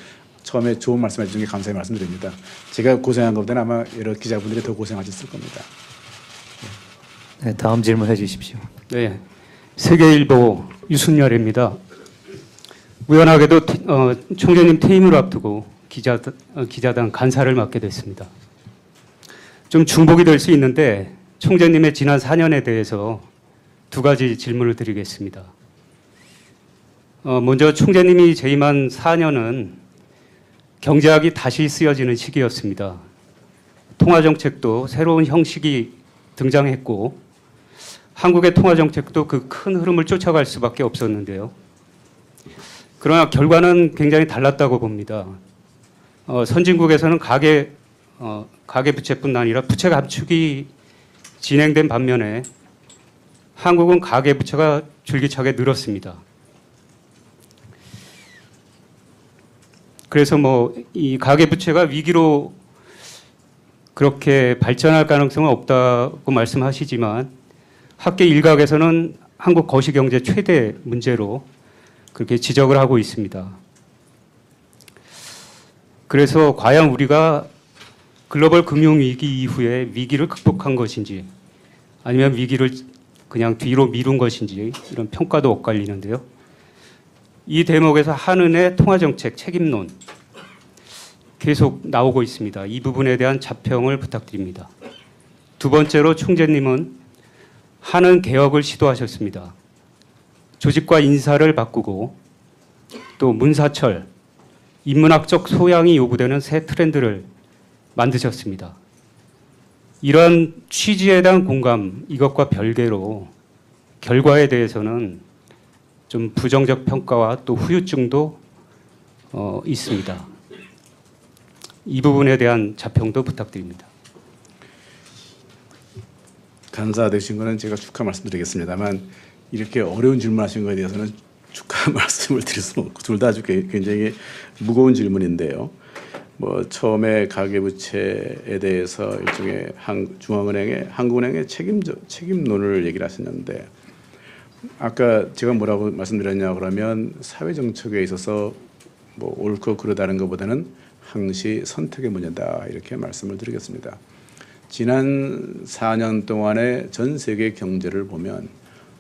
처음에 좋은 말씀해 주신 게 감사히 말씀드립니다. 제가 고생한 것보다는 아마 여러 기자분들이 더 고생하셨을 겁니다. 네, 다음 질문 해주십시오. 네, 세계일보 유순열입니다. 우연하게도 총재님 퇴임을 앞두고 기자단 간사를 맡게 됐습니다. 좀 중복이 될 수 있는데 총재님의 지난 4년에 대해서 두 가지 질문을 드리겠습니다. 먼저 총재님이 재임한 4년은 경제학이 다시 쓰여지는 시기였습니다. 통화정책도 새로운 형식이 등장했고, 한국의 통화 정책도 그 큰 흐름을 쫓아갈 수밖에 없었는데요. 그러나 결과는 굉장히 달랐다고 봅니다. 선진국에서는 가계 부채뿐 아니라 부채 감축이 진행된 반면에 한국은 가계 부채가 줄기차게 늘었습니다. 그래서 이 가계 부채가 위기로 그렇게 발전할 가능성은 없다고 말씀하시지만 학계 일각에서는 한국 거시경제 최대 문제로 그렇게 지적을 하고 있습니다. 그래서 과연 우리가 글로벌 금융위기 이후에 위기를 극복한 것인지 아니면 위기를 그냥 뒤로 미룬 것인지 이런 평가도 엇갈리는데요. 이 대목에서 한은의 통화정책 책임론 계속 나오고 있습니다. 이 부분에 대한 자평을 부탁드립니다. 두 번째로 총재님은 한은 개혁을 시도하셨습니다. 조직과 인사를 바꾸고 또 문사철, 인문학적 소양이 요구되는 새 트렌드를 만드셨습니다. 이런 취지에 대한 공감, 이것과 별개로 결과에 대해서는 좀 부정적 평가와 또 후유증도 있습니다. 이 부분에 대한 자평도 부탁드립니다. 간사되신 거는 제가 축하 말씀드리겠습니다만 이렇게 어려운 질문하신 거에 대해서는 축하 말씀을 드릴 수는 없고 둘 다 아주 굉장히 무거운 질문인데요. 처음에 가계부채에 대해서 일종의 한국은행의 책임론을 얘기를 하셨는데 아까 제가 뭐라고 말씀드렸냐 그러면 사회 정책에 있어서 옳고 그르다는 것보다는 항시 선택의 문제다 이렇게 말씀을 드리겠습니다. 지난 4년 동안의 전 세계 경제를 보면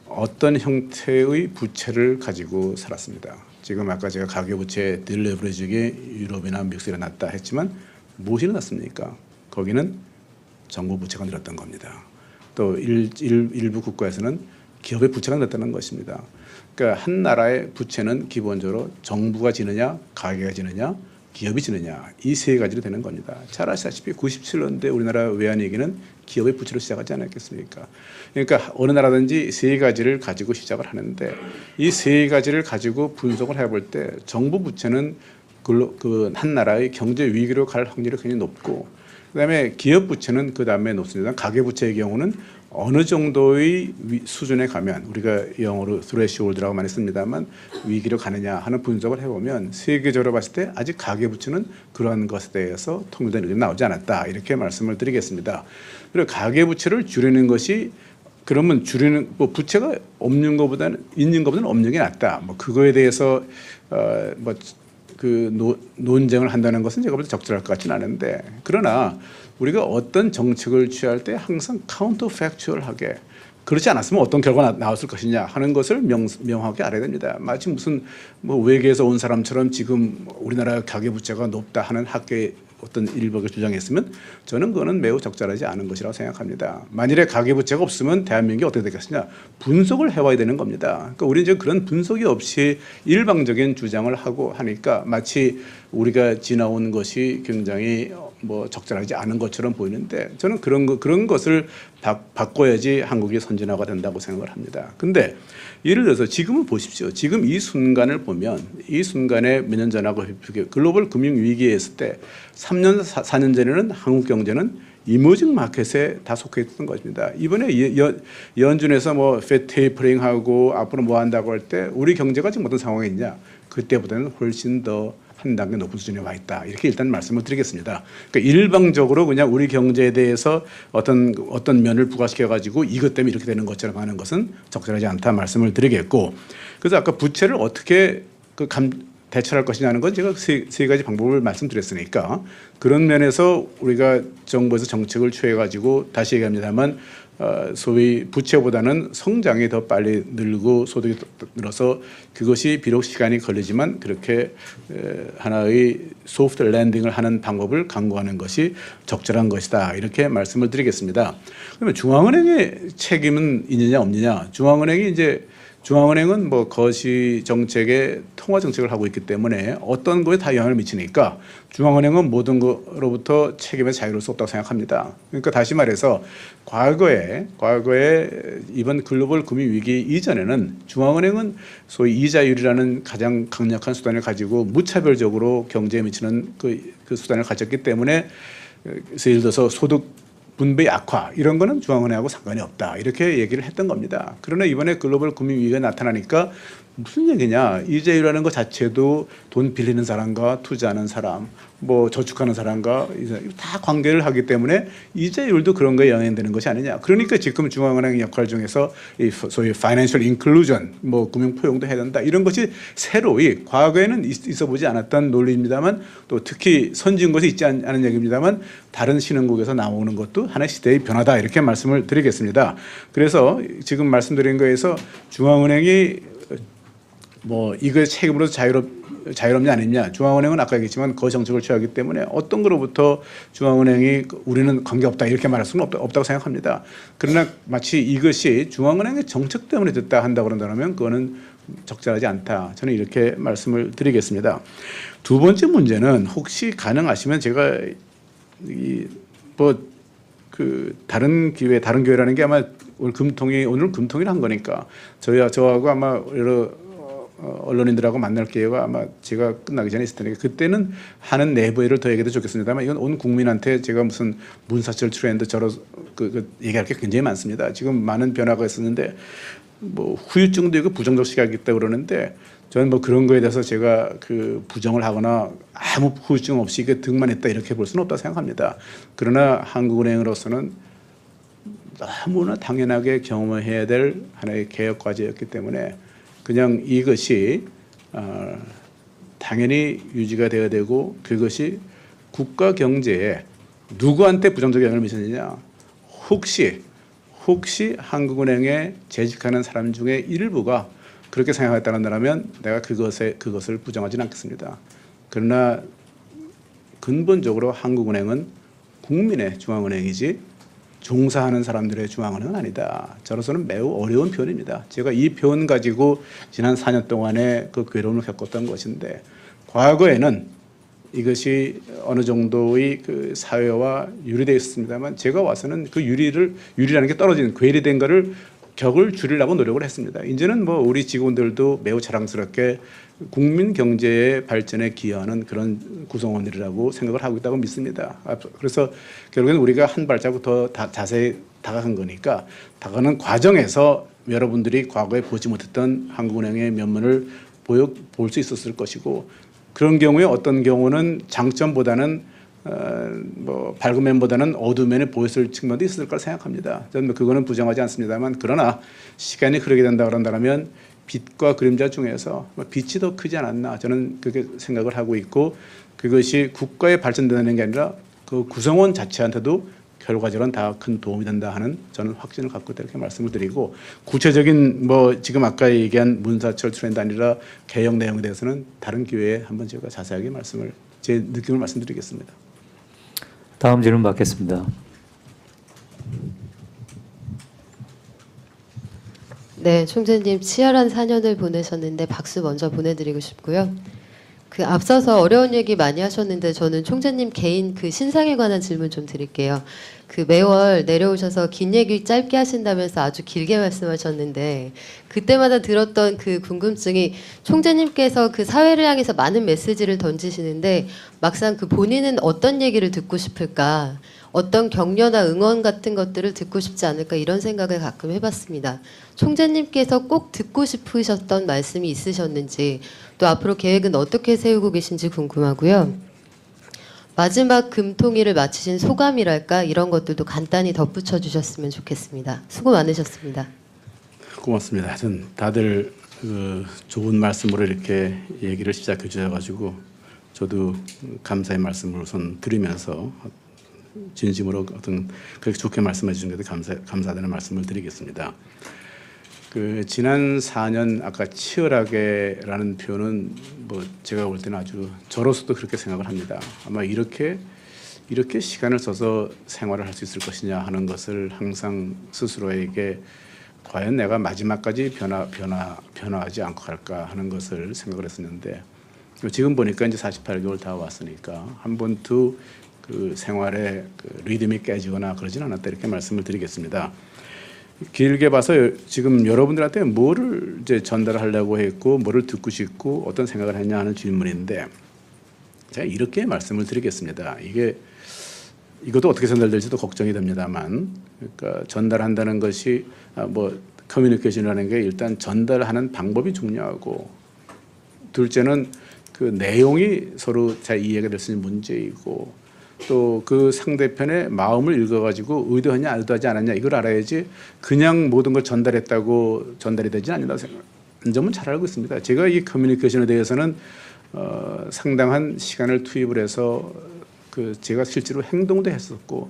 어떤 형태의 부채를 가지고 살았습니다. 지금 아까 제가 가계부채 딜레버리지가 유럽이나 미국에서 일어났다 했지만 무엇이 일어났습니까? 거기는 정부 부채가 늘었던 겁니다. 또 일부 국가에서는 기업의 부채가 늘었다는 것입니다. 그러니까 한 나라의 부채는 기본적으로 정부가 지느냐, 가계가 지느냐, 기업이 지느냐 이 세 가지로 되는 겁니다. 잘 아시다시피 97년대 우리나라 외환위기는 기업의 부채로 시작하지 않았겠습니까? 그러니까 어느 나라든지 세 가지를 가지고 시작을 하는데 이 세 가지를 가지고 분석을 해볼 때 정부 부채는 그 한 나라의 경제 위기로 갈 확률이 굉장히 높고 그다음에 기업 부채는 그 다음에 높습니다. 가계 부채의 경우는 어느 정도의 수준에 가면 우리가 영어로 threshold라고 많이 씁니다만 위기로 가느냐 하는 분석을 해보면 세계적으로 봤을 때 아직 가계 부채는 그러한 것에 대해서 통일된 의견이 나오지 않았다 이렇게 말씀을 드리겠습니다. 그리고 가계 부채를 줄이는 것이 그러면 줄이는 부채가 없는 것보다는 있는 것보다는 없는 게 낫다. 그거에 대해서 논쟁을 한다는 것은 제가 볼 때 적절할 것 같지는 않은데 그러나 우리가 어떤 정책을 취할 때 항상 카운터 팩추얼하게 그렇지 않았으면 어떤 결과가 나왔을 것이냐 하는 것을 명확하게 알아야 됩니다. 마치 무슨 외계에서 온 사람처럼 지금 우리나라 가계부채가 높다 하는 학계의 어떤 일부를 주장했으면 저는 그거는 매우 적절하지 않은 것이라고 생각합니다. 만일에 가계부채가 없으면 대한민국이 어떻게 되겠느냐 분석을 해와야 되는 겁니다. 그러니까 우리는 이제 그런 분석이 없이 일방적인 주장을 하고 하니까 마치 우리가 지나온 것이 굉장히 적절하지 않은 것처럼 보이는데 저는 그런 것을 바꿔야지 한국이 선진화가 된다고 생각을 합니다. 근데 예를 들어서 지금은 보십시오. 지금 이 순간을 보면 이 순간에 몇 년 전하고 글로벌 금융 위기에 있을 때 3년 4년 전에는 한국 경제는 이머징 마켓에 다 속해 있던 것입니다. 이번에 연준에서 페드 테이퍼링하고 앞으로 뭐 한다고 할 때 우리 경제가 지금 어떤 상황에 있냐 그때보다는 훨씬 더 한 단계 높은 수준에 와 있다. 이렇게 일단 말씀을 드리겠습니다. 그러니까 일방적으로 그냥 우리 경제에 대해서 어떤 면을 부과시켜 가지고 이것 때문에 이렇게 되는 것처럼 하는 것은 적절하지 않다 말씀을 드리겠고 그래서 아까 부채를 어떻게 대처할 것이냐는 건 제가 세 가지 방법을 말씀드렸으니까 그런 면에서 우리가 정부에서 정책을 취해 가지고 다시 얘기합니다만 소위 부채보다는 성장이 더 빨리 늘고 소득이 늘어서 그것이 비록 시간이 걸리지만 그렇게 하나의 소프트 랜딩을 하는 방법을 강구하는 것이 적절한 것이다 이렇게 말씀을 드리겠습니다. 그러면 중앙은행의 책임은 있느냐 없느냐 중앙은행이 이제 중앙은행은 뭐 거시 정책의 통화 정책을 하고 있기 때문에 어떤 거에 다 영향을 미치니까 중앙은행은 모든 거로부터 책임의 자유로울 수 없다고 생각합니다. 그러니까 다시 말해서 과거에 이번 글로벌 금융 위기 이전에는 중앙은행은 소위 이자율이라는 가장 강력한 수단을 가지고 무차별적으로 경제에 미치는 그 수단을 가졌기 때문에 그래서 예를 들어서 소득 분배 약화 이런 거는 중앙은행하고 상관이 없다 이렇게 얘기를 했던 겁니다. 그러나 이번에 글로벌 금융 위기가 나타나니까 무슨 얘기냐, 이자율이라는 것 자체도 돈 빌리는 사람과 투자하는 사람, 뭐 저축하는 사람과 다 관계를 하기 때문에 이자율도 그런 거에 영향되는 것이 아니냐. 그러니까 지금 중앙은행 역할 중에서 이 소위 파이낸셜 인클루전, 뭐 금융 포용도 해야 된다 이런 것이 새로이 과거에는 있어 보지 않았던 논리입니다만 또 특히 선진 것이 있지 않은 얘기입니다만 다른 신흥국에서 나오는 것도 하나의 시대의 변화다 이렇게 말씀을 드리겠습니다. 그래서 지금 말씀드린 거에서 중앙은행이 뭐 이거의 책임으로 자유롭냐 아니냐, 중앙은행은 아까 얘기했지만 거정책을 취하기 때문에 어떤 거로부터 중앙은행이 우리는 관계없다 이렇게 말할 수는 없다고 생각합니다. 그러나 마치 이것이 중앙은행의 정책 때문에 됐다 한다고 그런다면 그거는 적절하지 않다. 저는 이렇게 말씀을 드리겠습니다. 두 번째 문제는 혹시 가능하시면 제가 다른 기회라는 게 아마 오늘 금통일 한 거니까 저하고 아마 여러 언론인들하고 만날 기회가 아마 제가 끝나기 전에 있을 테니까 그때는 하는 내부회를 더 얘기해도 좋겠습니다만 이건 온 국민한테 제가 무슨 문사철 트렌드 저러 얘기할 게 굉장히 많습니다. 지금 많은 변화가 있었는데 뭐 후유증도 있고 부정적 시각이 있다고 그러는데 저는 뭐 그런 거에 대해서 제가 부정을 하거나 아무 후유증 없이 이게 득만 했다 이렇게 볼 수는 없다고 생각합니다. 그러나 한국은행으로서는 너무나 당연하게 경험해야 될 하나의 개혁 과제였기 때문에 그냥 이것이 당연히 유지가 되어야 되고 그것이 국가 경제에 누구한테 부정적 영향을 미쳤느냐, 혹시 한국은행에 재직하는 사람 중에 일부가 그렇게 생각했다면 내가 그것을 부정하지는 않겠습니다. 그러나 근본적으로 한국은행은 국민의 중앙은행이지 종사하는 사람들의 중앙은행은 아니다. 저로서는 매우 어려운 표현입니다. 제가 이 표현 가지고 지난 4년 동안의 그 괴로움을 겪었던 것인데 과거에는 이것이 어느 정도의 그 사회와 유리되어 있었습니다만 제가 와서는 그 유리라는 게 떨어진 괴리된 거를 격을 줄이려고 노력을 했습니다. 이제는 뭐 우리 직원들도 매우 자랑스럽게 국민 경제의 발전에 기여하는 그런 구성원들이라고 생각을 하고 있다고 믿습니다. 그래서 결국에는 우리가 한 발자국 더 자세히 다가간 거니까 다가가는 과정에서 여러분들이 과거에 보지 못했던 한국은행의 면모를 볼 수 있었을 것이고 그런 경우에 어떤 경우는 장점보다는 뭐 밝은 면보다는 어두운 면에 보였을 측면도 있을 거라 생각합니다. 저는 그거는 부정하지 않습니다만 그러나 시간이 흐르게 된다 그런다면 빛과 그림자 중에서 빛이 더 크지 않았나 저는 그렇게 생각을 하고 있고 그것이 국가에 발전되는 게 아니라 그 구성원 자체한테도 결과적으로는 다 큰 도움이 된다 하는 저는 확신을 갖고 있다 이렇게 말씀을 드리고 구체적인 뭐 지금 아까 얘기한 문사철 트렌드 아니라 개혁 내용에 대해서는 다른 기회에 한번 제가 자세하게 제 느낌을 말씀드리겠습니다. 다음 질문 받겠습니다. 네, 총재님 치열한 4년을 보내셨는데 박수 먼저 보내드리고 싶고요. 앞서서 어려운 얘기 많이 하셨는데 저는 총재님 개인 신상에 관한 질문 좀 드릴게요. 매월 내려오셔서 긴 얘기 짧게 하신다면서 아주 길게 말씀하셨는데 그때마다 들었던 궁금증이 총재님께서 사회를 향해서 많은 메시지를 던지시는데 막상 본인은 어떤 얘기를 듣고 싶을까, 어떤 격려나 응원 같은 것들을 듣고 싶지 않을까 이런 생각을 가끔 해봤습니다. 총재님께서 꼭 듣고 싶으셨던 말씀이 있으셨는지 또 앞으로 계획은 어떻게 세우고 계신지 궁금하고요. 마지막 금통위를 마치신 소감이랄까 이런 것들도 간단히 덧붙여 주셨으면 좋겠습니다. 수고 많으셨습니다. 고맙습니다. 하여튼 다들 좋은 말씀으로 이렇게 얘기를 시작해 주셔가지고 저도 감사의 말씀을 우선 드리면서 진심으로 그렇게 좋게 말씀해 주신 것에 감사하다는 말씀을 드리겠습니다. 지난 4년 아까 치열하게라는 표현은 뭐 제가 볼 때는 아주 저로서도 그렇게 생각을 합니다. 아마 이렇게 시간을 써서 생활을 할 수 있을 것이냐 하는 것을 항상 스스로에게 과연 내가 마지막까지 변화하지 않고 갈까 하는 것을 생각을 했었는데 지금 보니까 이제 48개월 다 왔으니까 한 번도 그 생활의 그 리듬이 깨지거나 그러진 않았다 이렇게 말씀을 드리겠습니다. 길게 봐서 지금 여러분들한테 뭐를 이제 전달하려고 했고 뭐를 듣고 싶고 어떤 생각을 했냐 하는 질문인데 제가 이렇게 말씀을 드리겠습니다. 이것도 어떻게 전달될지도 걱정이 됩니다만, 그러니까 전달한다는 것이 뭐 커뮤니케이션이라는 게 일단 전달하는 방법이 중요하고, 둘째는 그 내용이 서로 잘 이해가 될 수 있는 문제이고, 또 그 상대편의 마음을 읽어가지고 의도하냐 의도하지 않았냐 이걸 알아야지 그냥 모든 걸 전달했다고 전달이 되지 않는다고 생각합니다. 점은 잘 알고 있습니다. 제가 이 커뮤니케이션에 대해서는 상당한 시간을 투입을 해서 제가 실제로 행동도 했었고,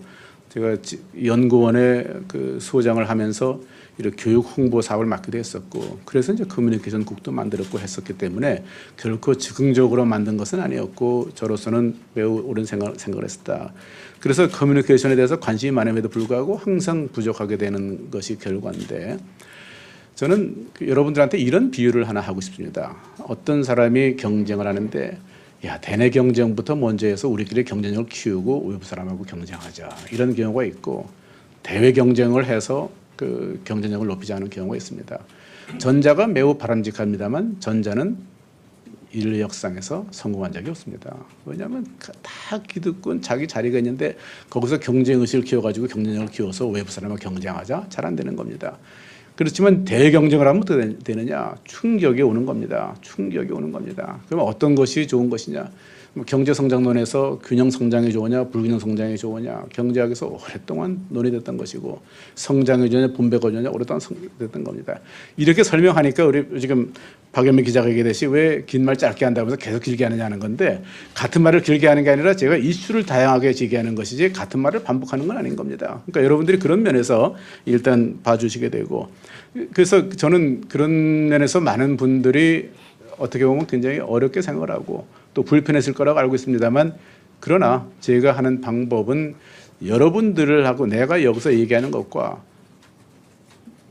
제가 연구원의 그 소장을 하면서 이렇게 교육 홍보 사업을 맡기도 했었고, 그래서 이제 커뮤니케이션국도 만들었고 했었기 때문에 결코 즉흥적으로 만든 것은 아니었고 저로서는 매우 옳은 생각을 했었다. 그래서 커뮤니케이션에 대해서 관심이 많음에도 불구하고 항상 부족하게 되는 것이 결과인데, 저는 여러분들한테 이런 비유를 하나 하고 싶습니다. 어떤 사람이 경쟁을 하는데 대내 경쟁부터 먼저 해서 우리끼리 경쟁력을 키우고 외부 사람하고 경쟁하자 이런 경우가 있고, 대외 경쟁을 해서 그 경쟁력을 높이지 않은 경우가 있습니다. 전자가 매우 바람직합니다만 전자는 인류 역사에서 성공한 적이 없습니다. 왜냐하면 다 기득권 자기 자리가 있는데 거기서 경쟁의식을 키워가지고 경쟁력을 키워서 외부 사람하고 경쟁하자, 잘 안 되는 겁니다. 그렇지만 대경쟁을 하면 어떻게 되느냐? 충격이 오는 겁니다. 충격이 오는 겁니다. 그러면 어떤 것이 좋은 것이냐? 경제 성장론에서 균형 성장이 좋으냐, 불균형 성장이 좋으냐? 경제학에서 오랫동안 논의됐던 것이고, 성장이 좋으냐, 분배가 좋으냐, 오랫동안 됐던 겁니다. 이렇게 설명하니까 우리 지금 박연미 기자가 얘기했듯이 왜 긴 말 짧게 한다고 해서 계속 길게 하느냐는 건데, 같은 말을 길게 하는 게 아니라 제가 이슈를 다양하게 제기하는 것이지 같은 말을 반복하는 건 아닌 겁니다. 그러니까 여러분들이 그런 면에서 일단 봐주시게 되고, 그래서 저는 그런 면에서 많은 분들이 어떻게 보면 굉장히 어렵게 생각을 하고 또 불편했을 거라고 알고 있습니다만, 그러나 제가 하는 방법은 여러분들을 하고 내가 여기서 얘기하는 것과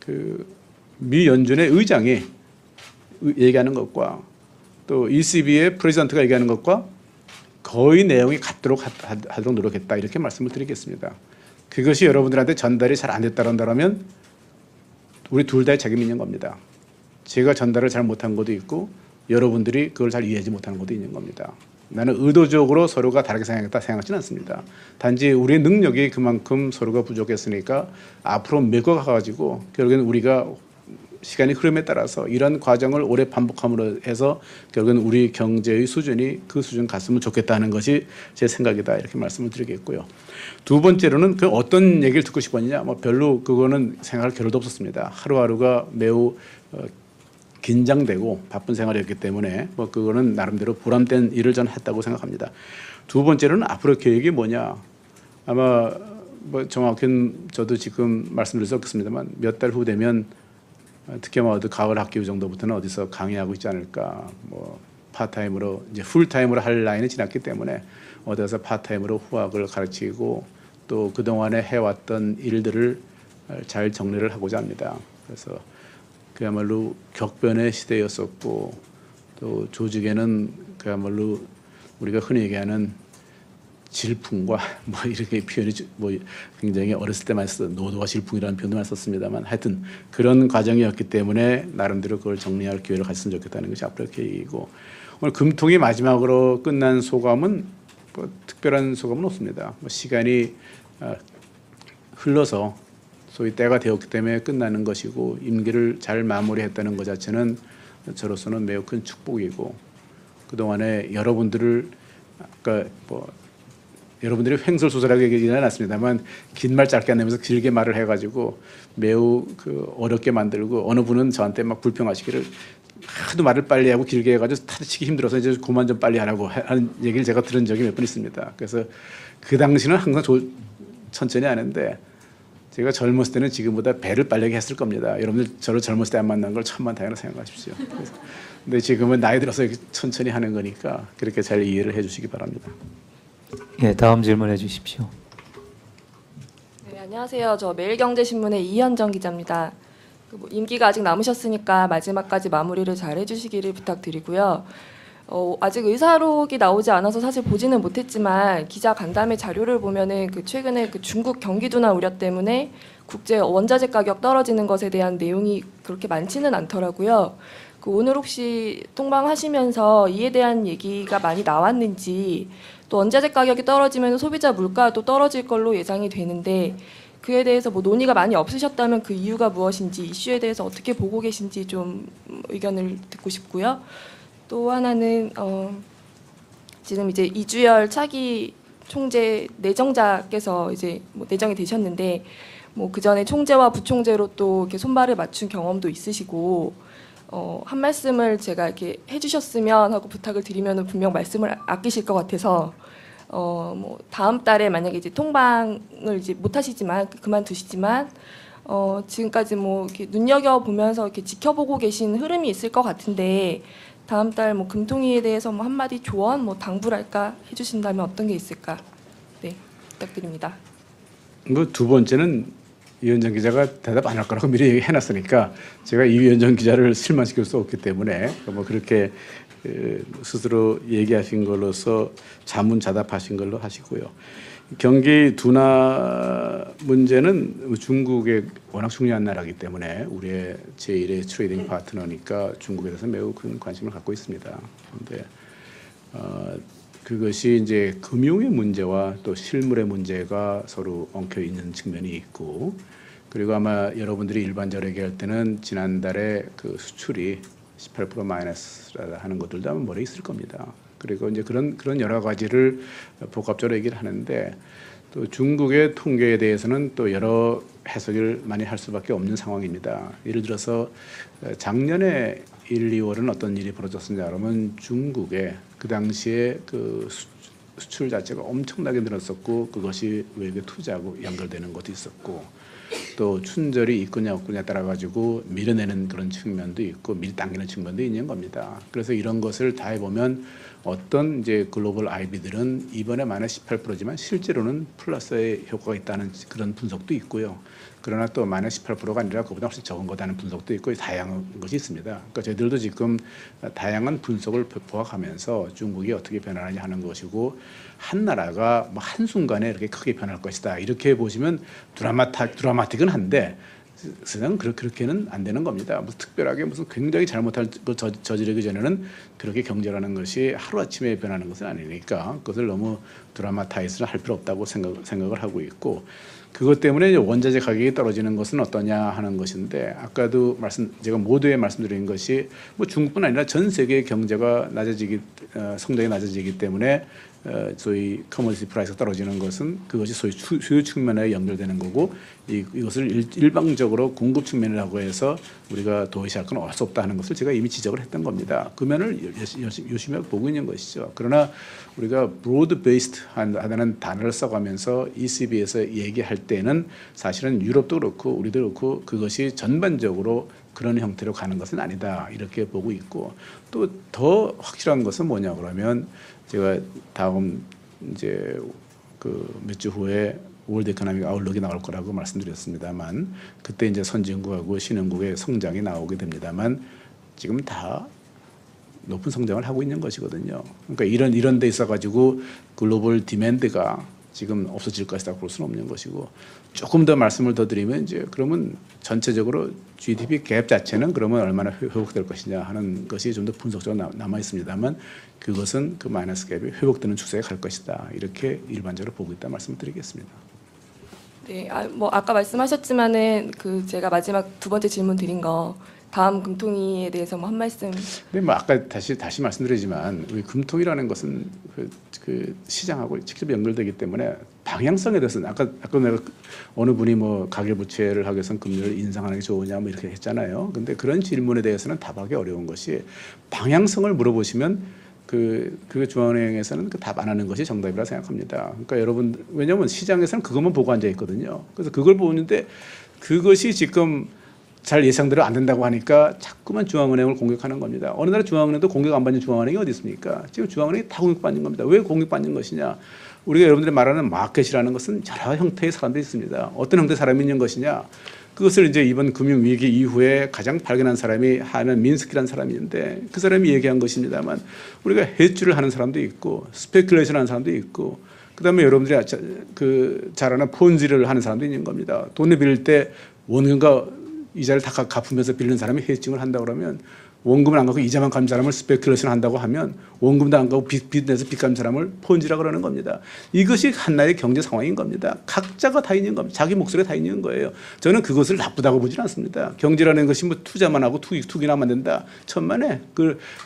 그 미 연준의 의장이 얘기하는 것과 또 ECB의 프레지던트가 얘기하는 것과 거의 내용이 같도록 하도록 노력했다 이렇게 말씀을 드리겠습니다. 그것이 여러분들한테 전달이 잘 안 됐다면 우리 둘 다의 책임이 있는 겁니다. 제가 전달을 잘 못한 것도 있고 여러분들이 그걸 잘 이해하지 못하는 것도 있는 겁니다. 나는 의도적으로 서로가 다르게 생각하지는 않습니다. 단지 우리의 능력이 그만큼 서로가 부족했으니까 앞으로 메꿔가가지고 결국엔 우리가 시간이 흐름에 따라서 이런 과정을 오래 반복함으로 해서 결국은 우리 경제의 수준이 그 수준 갔으면 좋겠다는 것이 제 생각이다 이렇게 말씀을 드리겠고요. 두 번째로는 그 어떤 얘기를 듣고 싶었느냐, 뭐 별로 그거는 생각할 겨를도 없었습니다. 하루하루가 매우 긴장되고 바쁜 생활이었기 때문에 뭐 그거는 나름대로 보람된 일을 저는 했다고 생각합니다. 두 번째로는 앞으로 계획이 뭐냐, 아마 뭐 정확히는 저도 지금 말씀드릴 수 없겠습니다만 몇 달 후 되면 특히 아마 가을 학기 정도부터는 어디서 강의하고 있지 않을까. 뭐 파타임으로 이제 풀타임으로 할 나이는 지났기 때문에 어디서 파타임으로 후학을 가르치고 또 그동안에 해왔던 일들을 잘 정리를 하고자 합니다. 그래서 그야말로 격변의 시대였었고 또 조직에는 그야말로 우리가 흔히 얘기하는 질풍과 뭐 이렇게 표현이 뭐 굉장히 어렸을 때만 썼던 노도와 질풍이라는 표현도 많이 썼습니다만, 하여튼 그런 과정이었기 때문에 나름대로 그걸 정리할 기회를 가졌으면 좋겠다는 것이 앞으로의 계획이고, 오늘 금통이 마지막으로 끝난 소감은 뭐 특별한 소감은 없습니다. 뭐 시간이 흘러서 소위 때가 되었기 때문에 끝나는 것이고 임기를 잘 마무리했다는 것 자체는 저로서는 매우 큰 축복이고, 그동안에 여러분들을 아까 뭐 여러분들이 횡설수설하게 얘기는 않았습니다만 긴 말 짧게 안 내면서 길게 말을 해가지고 매우 어렵게 만들고, 어느 분은 저한테 막 불평하시기를 하도 말을 빨리 하고 길게 해가지고 타치기 힘들어서 이제 그만 좀 빨리 하라고 하는 얘기를 제가 들은 적이 몇 번 있습니다. 그래서 그 당시는 항상 천천히 하는데 제가 젊었을 때는 지금보다 배를 빨리 했을 겁니다. 여러분들 저를 젊었을 때 안 만난 걸 천만다행으로 생각하십시오. 근데 지금은 나이 들어서 천천히 하는 거니까 그렇게 잘 이해를 해주시기 바랍니다. 예, 다음 질문해 주십시오. 네, 안녕하세요. 저 매일경제신문의 이현정 기자입니다. 뭐 임기가 아직 남으셨으니까 마지막까지 마무리를 잘 해주시기를 부탁드리고요. 아직 의사록이 나오지 않아서 사실 보지는 못했지만 기자 간담회 자료를 보면은 그 최근에 그 중국 경기 둔화 우려 때문에 국제 원자재 가격 떨어지는 것에 대한 내용이 그렇게 많지는 않더라고요. 그 오늘 혹시 통방하시면서 이에 대한 얘기가 많이 나왔는지, 또 원자재 가격이 떨어지면 소비자 물가도 떨어질 걸로 예상이 되는데 그에 대해서 뭐 논의가 많이 없으셨다면 그 이유가 무엇인지, 이슈에 대해서 어떻게 보고 계신지 좀 의견을 듣고 싶고요. 또 하나는 지금 이제 이주열 차기 총재 내정자께서 이제 뭐 내정이 되셨는데 뭐 그 전에 총재와 부총재로 또 이렇게 손발을 맞춘 경험도 있으시고 한 말씀을 제가 이렇게 해주셨으면 하고 부탁을 드리면은 분명 말씀을 아끼실 것 같아서 뭐 다음 달에 만약에 이제 통방을 이제 못 하시지만 그만두시지만 지금까지 뭐 이렇게 눈여겨 보면서 이렇게 지켜보고 계신 흐름이 있을 것 같은데 다음 달 뭐 금통위에 대해서 뭐 한마디 조언, 뭐 당부랄까 해주신다면 어떤 게 있을까? 네, 부탁드립니다. 뭐 두 번째는 이현정 기자가 대답 안 할 거라고 미리 얘기해놨으니까 제가 이현정 기자를 실망시킬 수 없기 때문에 뭐 그렇게 스스로 얘기하신 걸로서 자문자답하신 걸로 하시고요. 경기 둔화 문제는 중국의 워낙 중요한 나라이기 때문에 우리의 제1의 트레이딩 파트너니까 중국에 대해서 매우 큰 관심을 갖고 있습니다. 그런데 그것이 이제 금융의 문제와 또 실물의 문제가 서로 엉켜 있는 측면이 있고, 그리고 아마 여러분들이 일반적으로 얘기할 때는 지난달에 그 수출이 18% 마이너스라 하는 것들도 아마 머리에 있을 겁니다. 그리고 이제 그런 여러 가지를 복합적으로 얘기를 하는데, 또 중국의 통계에 대해서는 또 여러 해석을 많이 할 수밖에 없는 상황입니다. 예를 들어서 작년에 1, 2월은 어떤 일이 벌어졌느냐 그러면 중국에 그 당시에 그 수출 자체가 엄청나게 늘었었고 그것이 외국의 투자하고 연결되는 것도 있었고, 또 춘절이 있거냐 없거냐에 따라 가지고 밀어내는 그런 측면도 있고 밀당기는 측면도 있는 겁니다. 그래서 이런 것을 다 해보면 어떤 이제 글로벌 IB들은 이번에 마이너스 18%지만 실제로는 플러스의 효과가 있다는 그런 분석도 있고요. 그러나 또 마이너스 18%가 아니라 그보다 훨씬 적은 거다는 분석도 있고 다양한 것이 있습니다. 그러니까 저희들도 지금 다양한 분석을 포함하면서 중국이 어떻게 변하느냐 하는 것이고, 한 나라가 뭐 한순간에 이렇게 크게 변할 것이다 이렇게 보시면 드라마틱은 한데 세상은 그렇게는 안 되는 겁니다. 무슨 특별하게 무슨 굉장히 잘못할 걸 저지르기 전에는 그렇게 경제라는 것이 하루아침에 변하는 것은 아니니까 그것을 너무 드라마타이즈를 할 필요 없다고 생각을 하고 있고, 그것 때문에 이제 원자재 가격이 떨어지는 것은 어떠냐 하는 것인데, 아까도 제가 모두에 말씀드린 것이 뭐 중국뿐 아니라 전 세계 경제가 성장이 낮아지기 때문에 소위 커머디티 프라이스가 떨어지는 것은 그것이 소위 수요 측면에 연결되는 거고, 이것을 일방적으로 공급 측면이라고 해서 우리가 도외시할 건 할 수 없다 하는 것을 제가 이미 지적을 했던 겁니다. 그 면을 열심히 보고 있는 것이죠. 그러나 우리가 브로드 베이스드 하다는 단어를 써가면서 ECB에서 얘기할 때는 사실은 유럽도 그렇고 우리도 그렇고 그것이 전반적으로 그런 형태로 가는 것은 아니다 이렇게 보고 있고, 또 더 확실한 것은 뭐냐 그러면 제가 다음 이제 그 몇 주 후에 월드 이코노믹 아웃룩이 나올 거라고 말씀드렸습니다만, 그때 이제 선진국하고 신흥국의 성장이 나오게 됩니다만 지금 다 높은 성장을 하고 있는 것이거든요. 그러니까 이런 데 있어 가지고 글로벌 디맨드가 지금 없어질 것이다 볼 수는 없는 것이고, 조금 더 말씀을 더 드리면 이제 그러면 전체적으로 GDP 갭 자체는 그러면 얼마나 회복될 것이냐 하는 것이 좀 더 분석적으로 남아 있습니다만, 그것은 그 마이너스 갭이 회복되는 추세에 갈 것이다 이렇게 일반적으로 보고 있다 말씀을 드리겠습니다. 네, 뭐 아까 말씀하셨지만은 그 제가 마지막 두 번째 질문 드린 거 다음 금통위에 대해서 뭐 한 말씀. 네, 뭐 아까 다시 말씀드리지만 우리 금통이라는 것은 그 시장하고 직접 연결되기 때문에 방향성에 대해서는 아까 내가 어느 분이 뭐 가계부채를 하기 위해서는 금리를 인상하는 게 좋으냐 뭐 이렇게 했잖아요. 근데 그런 질문에 대해서는 답하기 어려운 것이, 방향성을 물어보시면 그 중앙은행에서는 그 답 안 하는 것이 정답이라 생각합니다. 그러니까 여러분, 왜냐하면 시장에서는 그것만 보고 앉아 있거든요. 그래서 그걸 보는데 그것이 지금 잘 예상대로 안 된다고 하니까 자꾸만 중앙은행을 공격하는 겁니다. 어느 나라 중앙은행도 공격 안 받는 중앙은행이 어디 있습니까? 지금 중앙은행이 다 공격받는 겁니다. 왜 공격받는 것이냐? 우리가 여러분들이 말하는 마켓이라는 것은 여러 형태의 사람들이 있습니다. 어떤 형태의 사람이 있는 것이냐? 그것을 이제 이번 금융위기 이후에 가장 발견한 사람이 하는 민스키라는 사람이 있는데 그 사람이 얘기한 것입니다만 우리가 헤지를 하는 사람도 있고 스페큘레이션 하는 사람도 있고 그다음에 여러분들이 잘 아는 폰지를 하는 사람도 있는 겁니다. 돈을 빌릴 때 원금과 이자를 다 갚으면서 빌리는 사람이 헤징을 한다고 그러면 원금을 안 갚고 이자만 갚는 사람을 스페큘레이션 한다고 하면 원금도 안 갚고 빚 내서 빚 갚는 사람을 폰지라고 그러는 겁니다. 이것이 한나라의 경제 상황인 겁니다. 각자가 다 있는 겁니다. 자기 목소리가 다 있는 거예요. 저는 그것을 나쁘다고 보지는 않습니다. 경제라는 것이 뭐 투자만 하고 투기나 하면 된다. 천만에.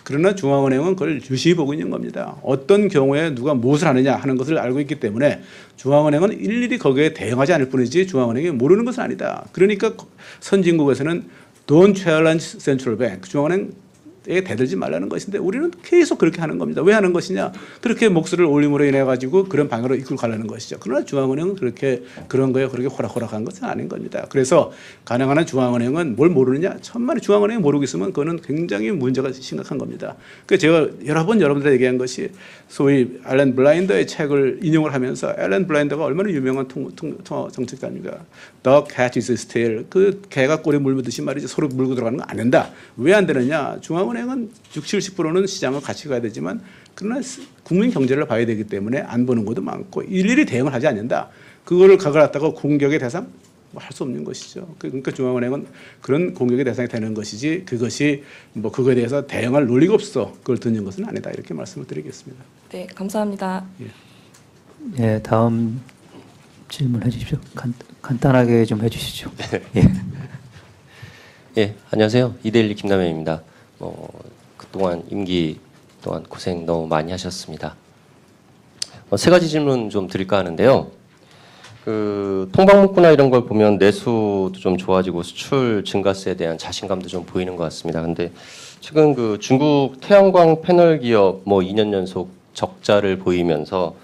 그러나 중앙은행은 그걸 유심히 보고 있는 겁니다. 어떤 경우에 누가 무엇을 하느냐 하는 것을 알고 있기 때문에 중앙은행은 일일이 거기에 대응하지 않을 뿐이지 중앙은행이 모르는 것은 아니다. 그러니까 선진국에서는 Don't challenge central bank. 중앙은행에 대들지 말라는 것인데 우리는 계속 그렇게 하는 겁니다. 왜 하는 것이냐? 그렇게 목소리를 올림으로 인해 가지고 그런 방향으로 이끌고 가려는 것이죠. 그러나 중앙은행은 그렇게 그런 거에 그렇게 호락호락한 것은 아닌 겁니다. 그래서 가능한 한 중앙은행은 뭘 모르느냐? 천만에 중앙은행이 모르고 있으면 그거는 굉장히 문제가 심각한 겁니다. 그래서 제가 여러 번 여러분들에게 얘기한 것이 소위 앨런 블라인더의 책을 인용을 하면서 앨런 블라인더가 얼마나 유명한 정책가입니까? The cat is his tail. 그 개가 꼬리 물듯이 말이지 서로 물고 들어가는 거 안 된다. 왜 안 되느냐? 중앙은행은 60~70%는 시장을 같이 가야 되지만 그러나 국민 경제를 봐야 되기 때문에 안 보는 것도 많고 일일이 대응을 하지 않는다. 그거를 갖다가 공격의 대상 할 수 없는 것이죠. 그러니까 중앙은행은 그런 공격의 대상이 되는 것이지 그것이 뭐 그거에 대해서 대응할 논리가 없어 그걸 듣는 것은 아니다. 이렇게 말씀을 드리겠습니다. 네, 감사합니다. 예, 다음 질문해 주십시오. 간단하게 좀 해주시죠. 예. 예, 안녕하세요. 이데일리 김남현입니다. 그동안 임기 동안 고생 너무 많이 하셨습니다. 세 가지 질문 좀 드릴까 하는데요. 그 통방문구나 이런 걸 보면 내수도 좀 좋아지고 수출 증가세에 대한 자신감도 좀 보이는 것 같습니다. 근데 최근 그 중국 태양광 패널 기업 2년 연속 적자를 보이면서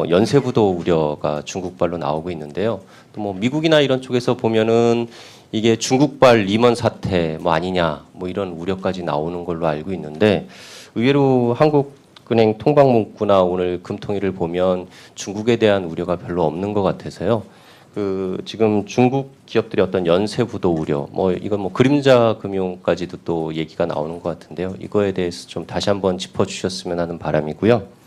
연쇄부도 우려가 중국발로 나오고 있는데요. 또 미국이나 이런 쪽에서 보면은 이게 중국발 리먼 사태 아니냐 이런 우려까지 나오는 걸로 알고 있는데 의외로 한국은행 통방문구나 오늘 금통위를 보면 중국에 대한 우려가 별로 없는 것 같아서요. 그 지금 중국 기업들의 어떤 연쇄부도 우려, 이건 그림자 금융까지도 또 얘기가 나오는 것 같은데요. 이거에 대해서 좀 다시 한번 짚어주셨으면 하는 바람이고요.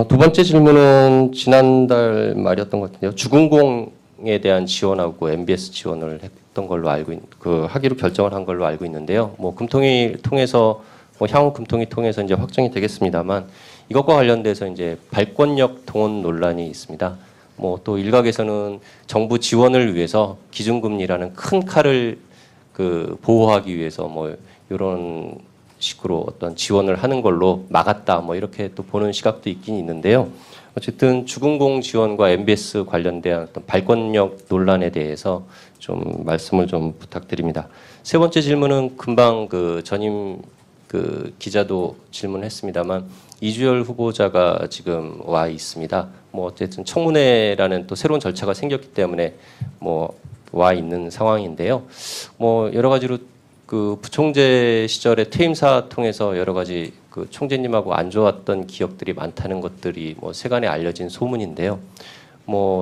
두 번째 질문은 지난달 말이었던 것 같은데요. 주군공에 대한 지원하고 MBS 지원을 했던 걸로 하기로 결정을 한 걸로 알고 있는데요. 금통위 통해서 향후 금통위 통해서 이제 확정이 되겠습니다만 이것과 관련돼서 이제 발권력 동원 논란이 있습니다. 또 일각에서는 정부 지원을 위해서 기준금리라는 큰 칼을 보호하기 위해서 이런 식으로 어떤 지원을 하는 걸로 막았다 이렇게 또 보는 시각도 있긴 있는데요. 어쨌든 주군공 지원과 MBS 관련된 어떤 발권력 논란에 대해서 좀 말씀을 좀 부탁드립니다. 세 번째 질문은 금방 전임 기자도 질문했습니다만 이주열 후보자가 지금 와 있습니다. 어쨌든 청문회라는 또 새로운 절차가 생겼기 때문에 와 있는 상황인데요. 여러 가지로 부총재 시절에 퇴임사 통해서 여러 가지 총재님하고 안 좋았던 기억들이 많다는 것들이 세간에 알려진 소문인데요.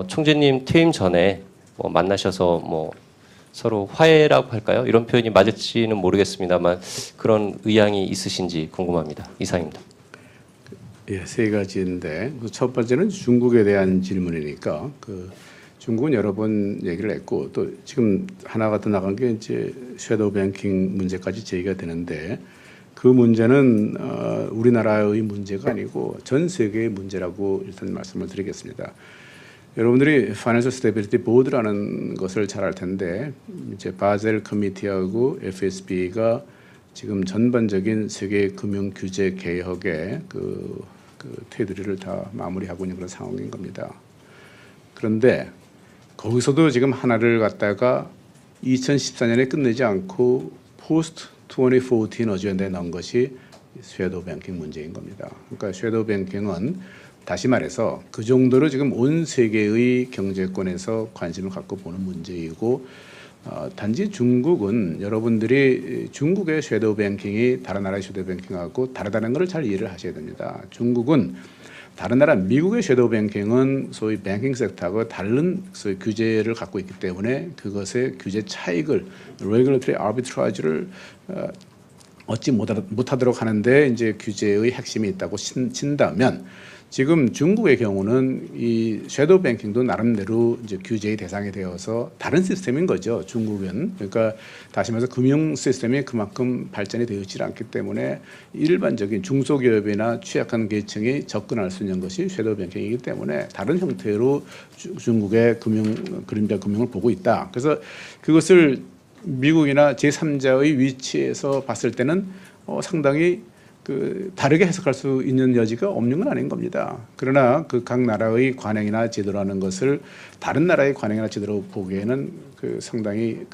총재님 퇴임 전에 만나셔서 서로 화해라고 할까요? 이런 표현이 맞을지는 모르겠습니다만 그런 의향이 있으신지 궁금합니다. 이상입니다. 예, 세 가지인데 첫 번째는 중국에 대한 질문이니까 중국은 여러 번 얘기를 했고 또 지금 하나가 더 나간 게 이제 섀도우 뱅킹 문제까지 제기가 되는데 그 문제는 우리나라의 문제가 아니고 전 세계의 문제라고 일단 말씀을 드리겠습니다. 여러분들이 Financial Stability Board라는 것을 잘 알 텐데 이제 바젤 커미티하고 FSB가 지금 전반적인 세계 금융 규제 개혁의 그 테두리를 다 마무리하고 있는 그런 상황인 겁니다. 그런데 거기서도 지금 하나를 갖다가 2014년에 끝내지 않고 포스트 2014 어젠다에 넣은 것이 섀도우 뱅킹 문제인 겁니다. 그러니까 섀도우 뱅킹은 다시 말해서 그 정도로 지금 온 세계의 경제권에서 관심을 갖고 보는 문제이고 단지 중국은 여러분들이 중국의 섀도우 뱅킹이 다른 나라의 섀도우 뱅킹하고 다르다는 것을 잘 이해를 하셔야 됩니다. 중국은 다른 나라 미국의 섀도우 뱅킹은 소위 뱅킹 섹터하고 다른 소위 규제를 갖고 있기 때문에 그것의 규제 차익을 regulatory arbitrage를 얻지 못하도록 하는데 이제 규제의 핵심이 있다고 친다면 지금 중국의 경우는 이 섀도우 뱅킹도 나름대로 이제 규제의 대상이 되어서 다른 시스템인 거죠. 중국은 그러니까 다시 말해서 금융 시스템이 그만큼 발전이 되어 있지 않기 때문에 일반적인 중소기업이나 취약한 계층이 접근할 수 있는 것이 섀도우 뱅킹이기 때문에 다른 형태로 중국의 그림자 금융을 보고 있다. 그래서 그것을 미국이나 제3자의 위치에서 봤을 때는 상당히 다르게 해석할 수 있는 여지가 없는 건 아닌 겁니다. 그러나 그 각 나라의 관행이나 제도라는 것을 다른 나라의 관행이나 제도로 보기에는 상당히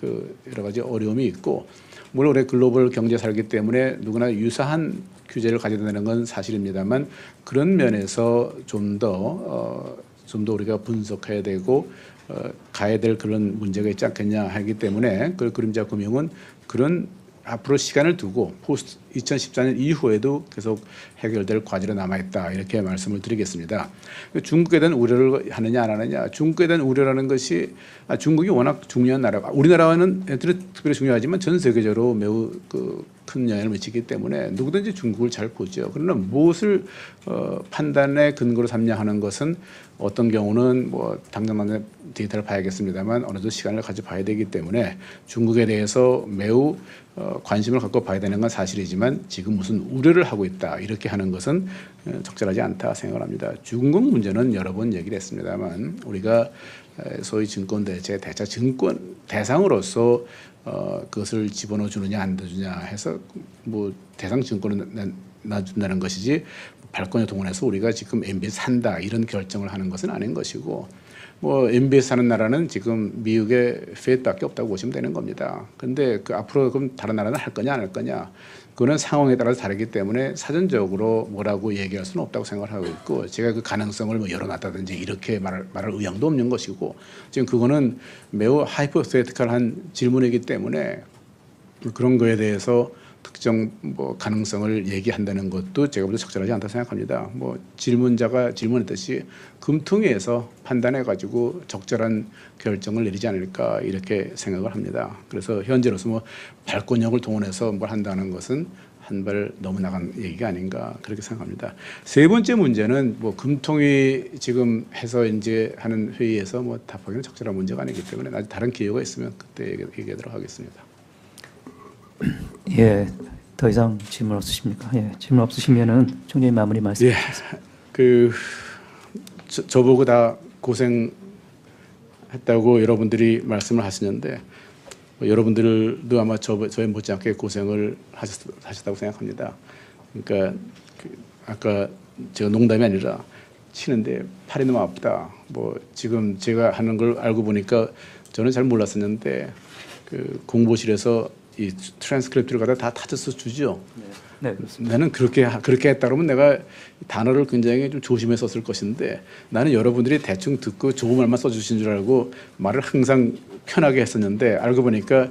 여러 가지 어려움이 있고 물론 우리 글로벌 경제 살기 때문에 누구나 유사한 규제를 가져야 되는 건 사실입니다만 그런 면에서 좀 더 우리가 분석해야 되고 가야 될 그런 문제가 있지 않겠냐 하기 때문에 그 그림자 금융은 그런 앞으로 시간을 두고 포스트 2014년 이후에도 계속 해결될 과제로 남아있다 이렇게 말씀을 드리겠습니다. 중국에 대한 우려를 하느냐 안 하느냐. 중국에 대한 우려라는 것이 중국이 워낙 중요한 나라가 우리나라는 특별히 중요하지만 전 세계적으로 매우 큰 영향을 미치기 때문에 누구든지 중국을 잘 보죠. 그러나 무엇을 판단의 근거로 삼냐 하는 것은 어떤 경우는 뭐 당장 데이터를 봐야겠습니다만 어느 정도 시간을 가져봐야 되기 때문에 중국에 대해서 매우 관심을 갖고 봐야 되는 건 사실이지만 지금 무슨 우려를 하고 있다 이렇게 하는 것은 적절하지 않다 생각을 합니다. 중국 문제는 여러 번 얘기를 했습니다만 우리가 소위 증권 대체 증권 대상으로서 그것을 집어넣어 주느냐 안 주느냐 해서 뭐 대상 증권을 놔준다는 것이지 발권을 동원해서 우리가 지금 MBS 산다 이런 결정을 하는 것은 아닌 것이고 뭐 MBS 사는 나라는 지금 미국의 페드밖에 없다고 보시면 되는 겁니다. 그런데 앞으로 그럼 다른 나라는 할 거냐 안 할 거냐 그거는 상황에 따라서 다르기 때문에 사전적으로 뭐라고 얘기할 수는 없다고 생각을 하고 있고 제가 그 가능성을 뭐 열어놨다든지 이렇게 말할 의향도 없는 것이고 지금 그거는 매우 하이포세티컬한 질문이기 때문에 그런 거에 대해서 특정 뭐 가능성을 얘기한다는 것도 제가 보다 적절하지 않다 생각합니다. 뭐 질문자가 질문했듯이 금통위에서 판단해 가지고 적절한 결정을 내리지 않을까 이렇게 생각을 합니다. 그래서 현재로서 뭐 발권력을 동원해서 뭘 한다는 것은 한 발 너무 나간 얘기가 아닌가 그렇게 생각합니다. 세 번째 문제는 뭐 금통위 지금 해서 이제 하는 회의에서 뭐 답하기는 적절한 문제가 아니기 때문에 아직 다른 기회가 있으면 그때 얘기하도록 하겠습니다. 예, 더 이상 질문 없으십니까? 예, 질문 없으시면은 총장님 마무리 말씀 주시겠습니다. 저보고 다 고생했다고 여러분들이 말씀을 하시는데 여러분들도 아마 저에 못지않게 고생을 하셨다고 생각합니다. 그러니까 아까 제가 농담이 아니라 치는데 팔이 너무 아프다. 뭐 지금 제가 하는 걸 알고 보니까 저는 잘 몰랐었는데 공보실에서 이 트랜스크립트를 갖다 다 타져서 주죠. 네, 그렇습니다. 나는 그렇게 했다 그러면 내가 단어를 굉장히 좀 조심해서 썼을 것인데 나는 여러분들이 대충 듣고 좋은 말만 써주신 줄 알고 말을 항상 편하게 했었는데 알고 보니까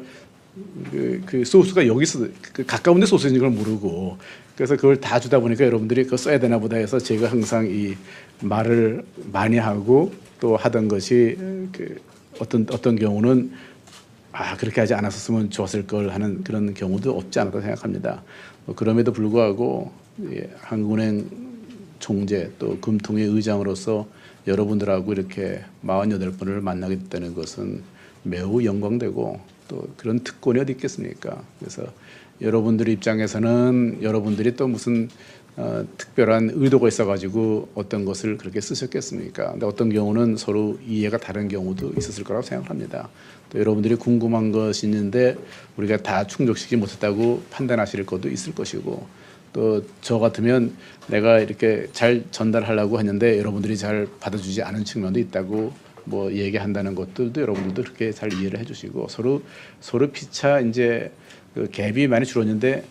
그 소스가 여기서 가까운 데 소스인 걸 모르고 그래서 그걸 다 주다 보니까 여러분들이 그거 써야 되나 보다 해서 제가 항상 이 말을 많이 하고 또 하던 것이 어떤 경우는 그렇게 하지 않았었으면 좋았을 걸 하는 그런 경우도 없지 않았다 생각합니다. 그럼에도 불구하고 한국은행 총재 또 금통위 의장으로서 여러분들하고 이렇게 48번을 만나게 됐다는 것은 매우 영광되고 또 그런 특권이 어디 있겠습니까? 그래서 여러분들 입장에서는 여러분들이 또 무슨 특별한 의도가 있어가지고 어떤 것을 그렇게 쓰셨겠습니까? 근데 어떤 경우는 서로 이해가 다른 경우도 있었을 거라고 생각합니다. 또 여러분들이 궁금한 것이 있는데 우리가 다 충족시키지 못했다고 판단하실 것도 있을 것이고 또 저 같으면 내가 이렇게 잘 전달하려고 했는데 여러분들이 잘 받아주지 않은 측면도 있다고 뭐 얘기한다는 것들도 여러분들도 그렇게 잘 이해를 해주시고 서로 피차 이제 그 갭이 많이 줄었는데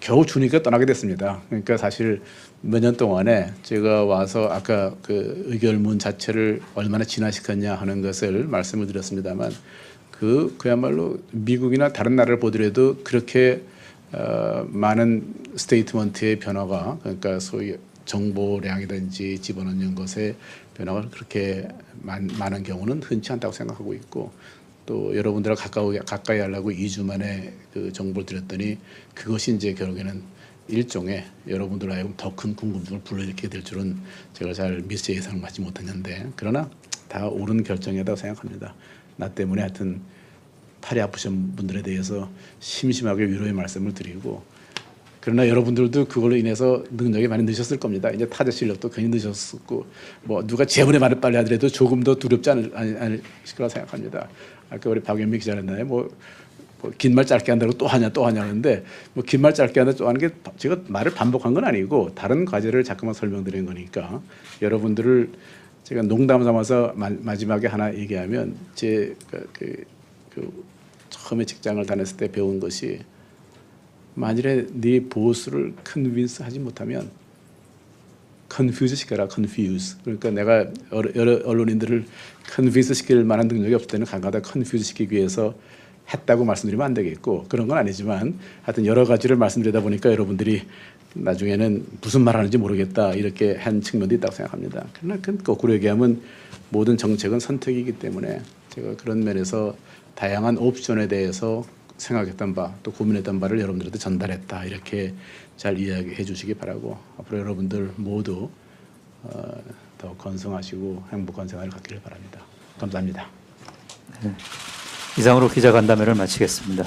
겨우 주니까 떠나게 됐습니다. 그러니까 사실 몇 년 동안에 제가 와서 아까 그 의결문 자체를 얼마나 진화시켰냐 하는 것을 말씀을 드렸습니다만 그야말로 미국이나 다른 나라를 보더라도 그렇게 많은 스테이트먼트의 변화가 그러니까 소위 정보량이든지 집어넣는 것에 변화가 그렇게 많은 경우는 흔치 않다고 생각하고 있고, 또 여러분들과 가까이 하려고 2주 만에 그 정보를 드렸더니 그것이 이제 결국에는 일종의 여러분들 하여금 더 큰 궁금증을 불러일으키게 될 줄은 제가 잘 미처 예상을 하지 못했는데, 그러나 다 옳은 결정이라고 생각합니다. 나 때문에 하여튼 팔이 아프신 분들에 대해서 심심하게 위로의 말씀을 드리고, 그러나 여러분들도 그걸로 인해서 능력이 많이 늦었을 겁니다. 이제 타자 실력도 괜히 늦었었고, 뭐 누가 재물의 말을 빨리 하더라도 조금 더 두렵지 않을 거라 생각합니다. 아까 우리 박연미 기자였나요? 긴 말 짧게 한다고 또 하냐 하는데, 뭐 긴 말 짧게 한다 또 하는 게 제가 말을 반복한 건 아니고 다른 과제를 자꾸만 설명드린 거니까, 여러분들을 제가 농담 삼아서 마지막에 하나 얘기하면, 제 처음에 직장을 다녔을 때 배운 것이, 만일에 네 보스를 컨빈스 하지 못하면 컨퓨즈 시켜라. 컨퓨즈. 그러니까 내가 여러 언론인들을 컨빈스 시킬 만한 능력이 없을 때는 간간히 컨퓨즈 시키기 위해서 했다고 말씀드리면 안 되겠고, 그런 건 아니지만 하여튼 여러 가지를 말씀드리다 보니까 여러분들이 나중에는 무슨 말 하는지 모르겠다 이렇게 한 측면도 있다고 생각합니다. 그러나 거꾸로 얘기하면 모든 정책은 선택이기 때문에 제가 그런 면에서 다양한 옵션에 대해서 생각했던 바, 또 고민했던 바를 여러분들한테 전달했다, 이렇게 잘 이야기해 주시기 바라고, 앞으로 여러분들 모두 더 건승하시고 행복한 생활을 갖기를 바랍니다. 감사합니다. 이상으로 기자간담회를 마치겠습니다.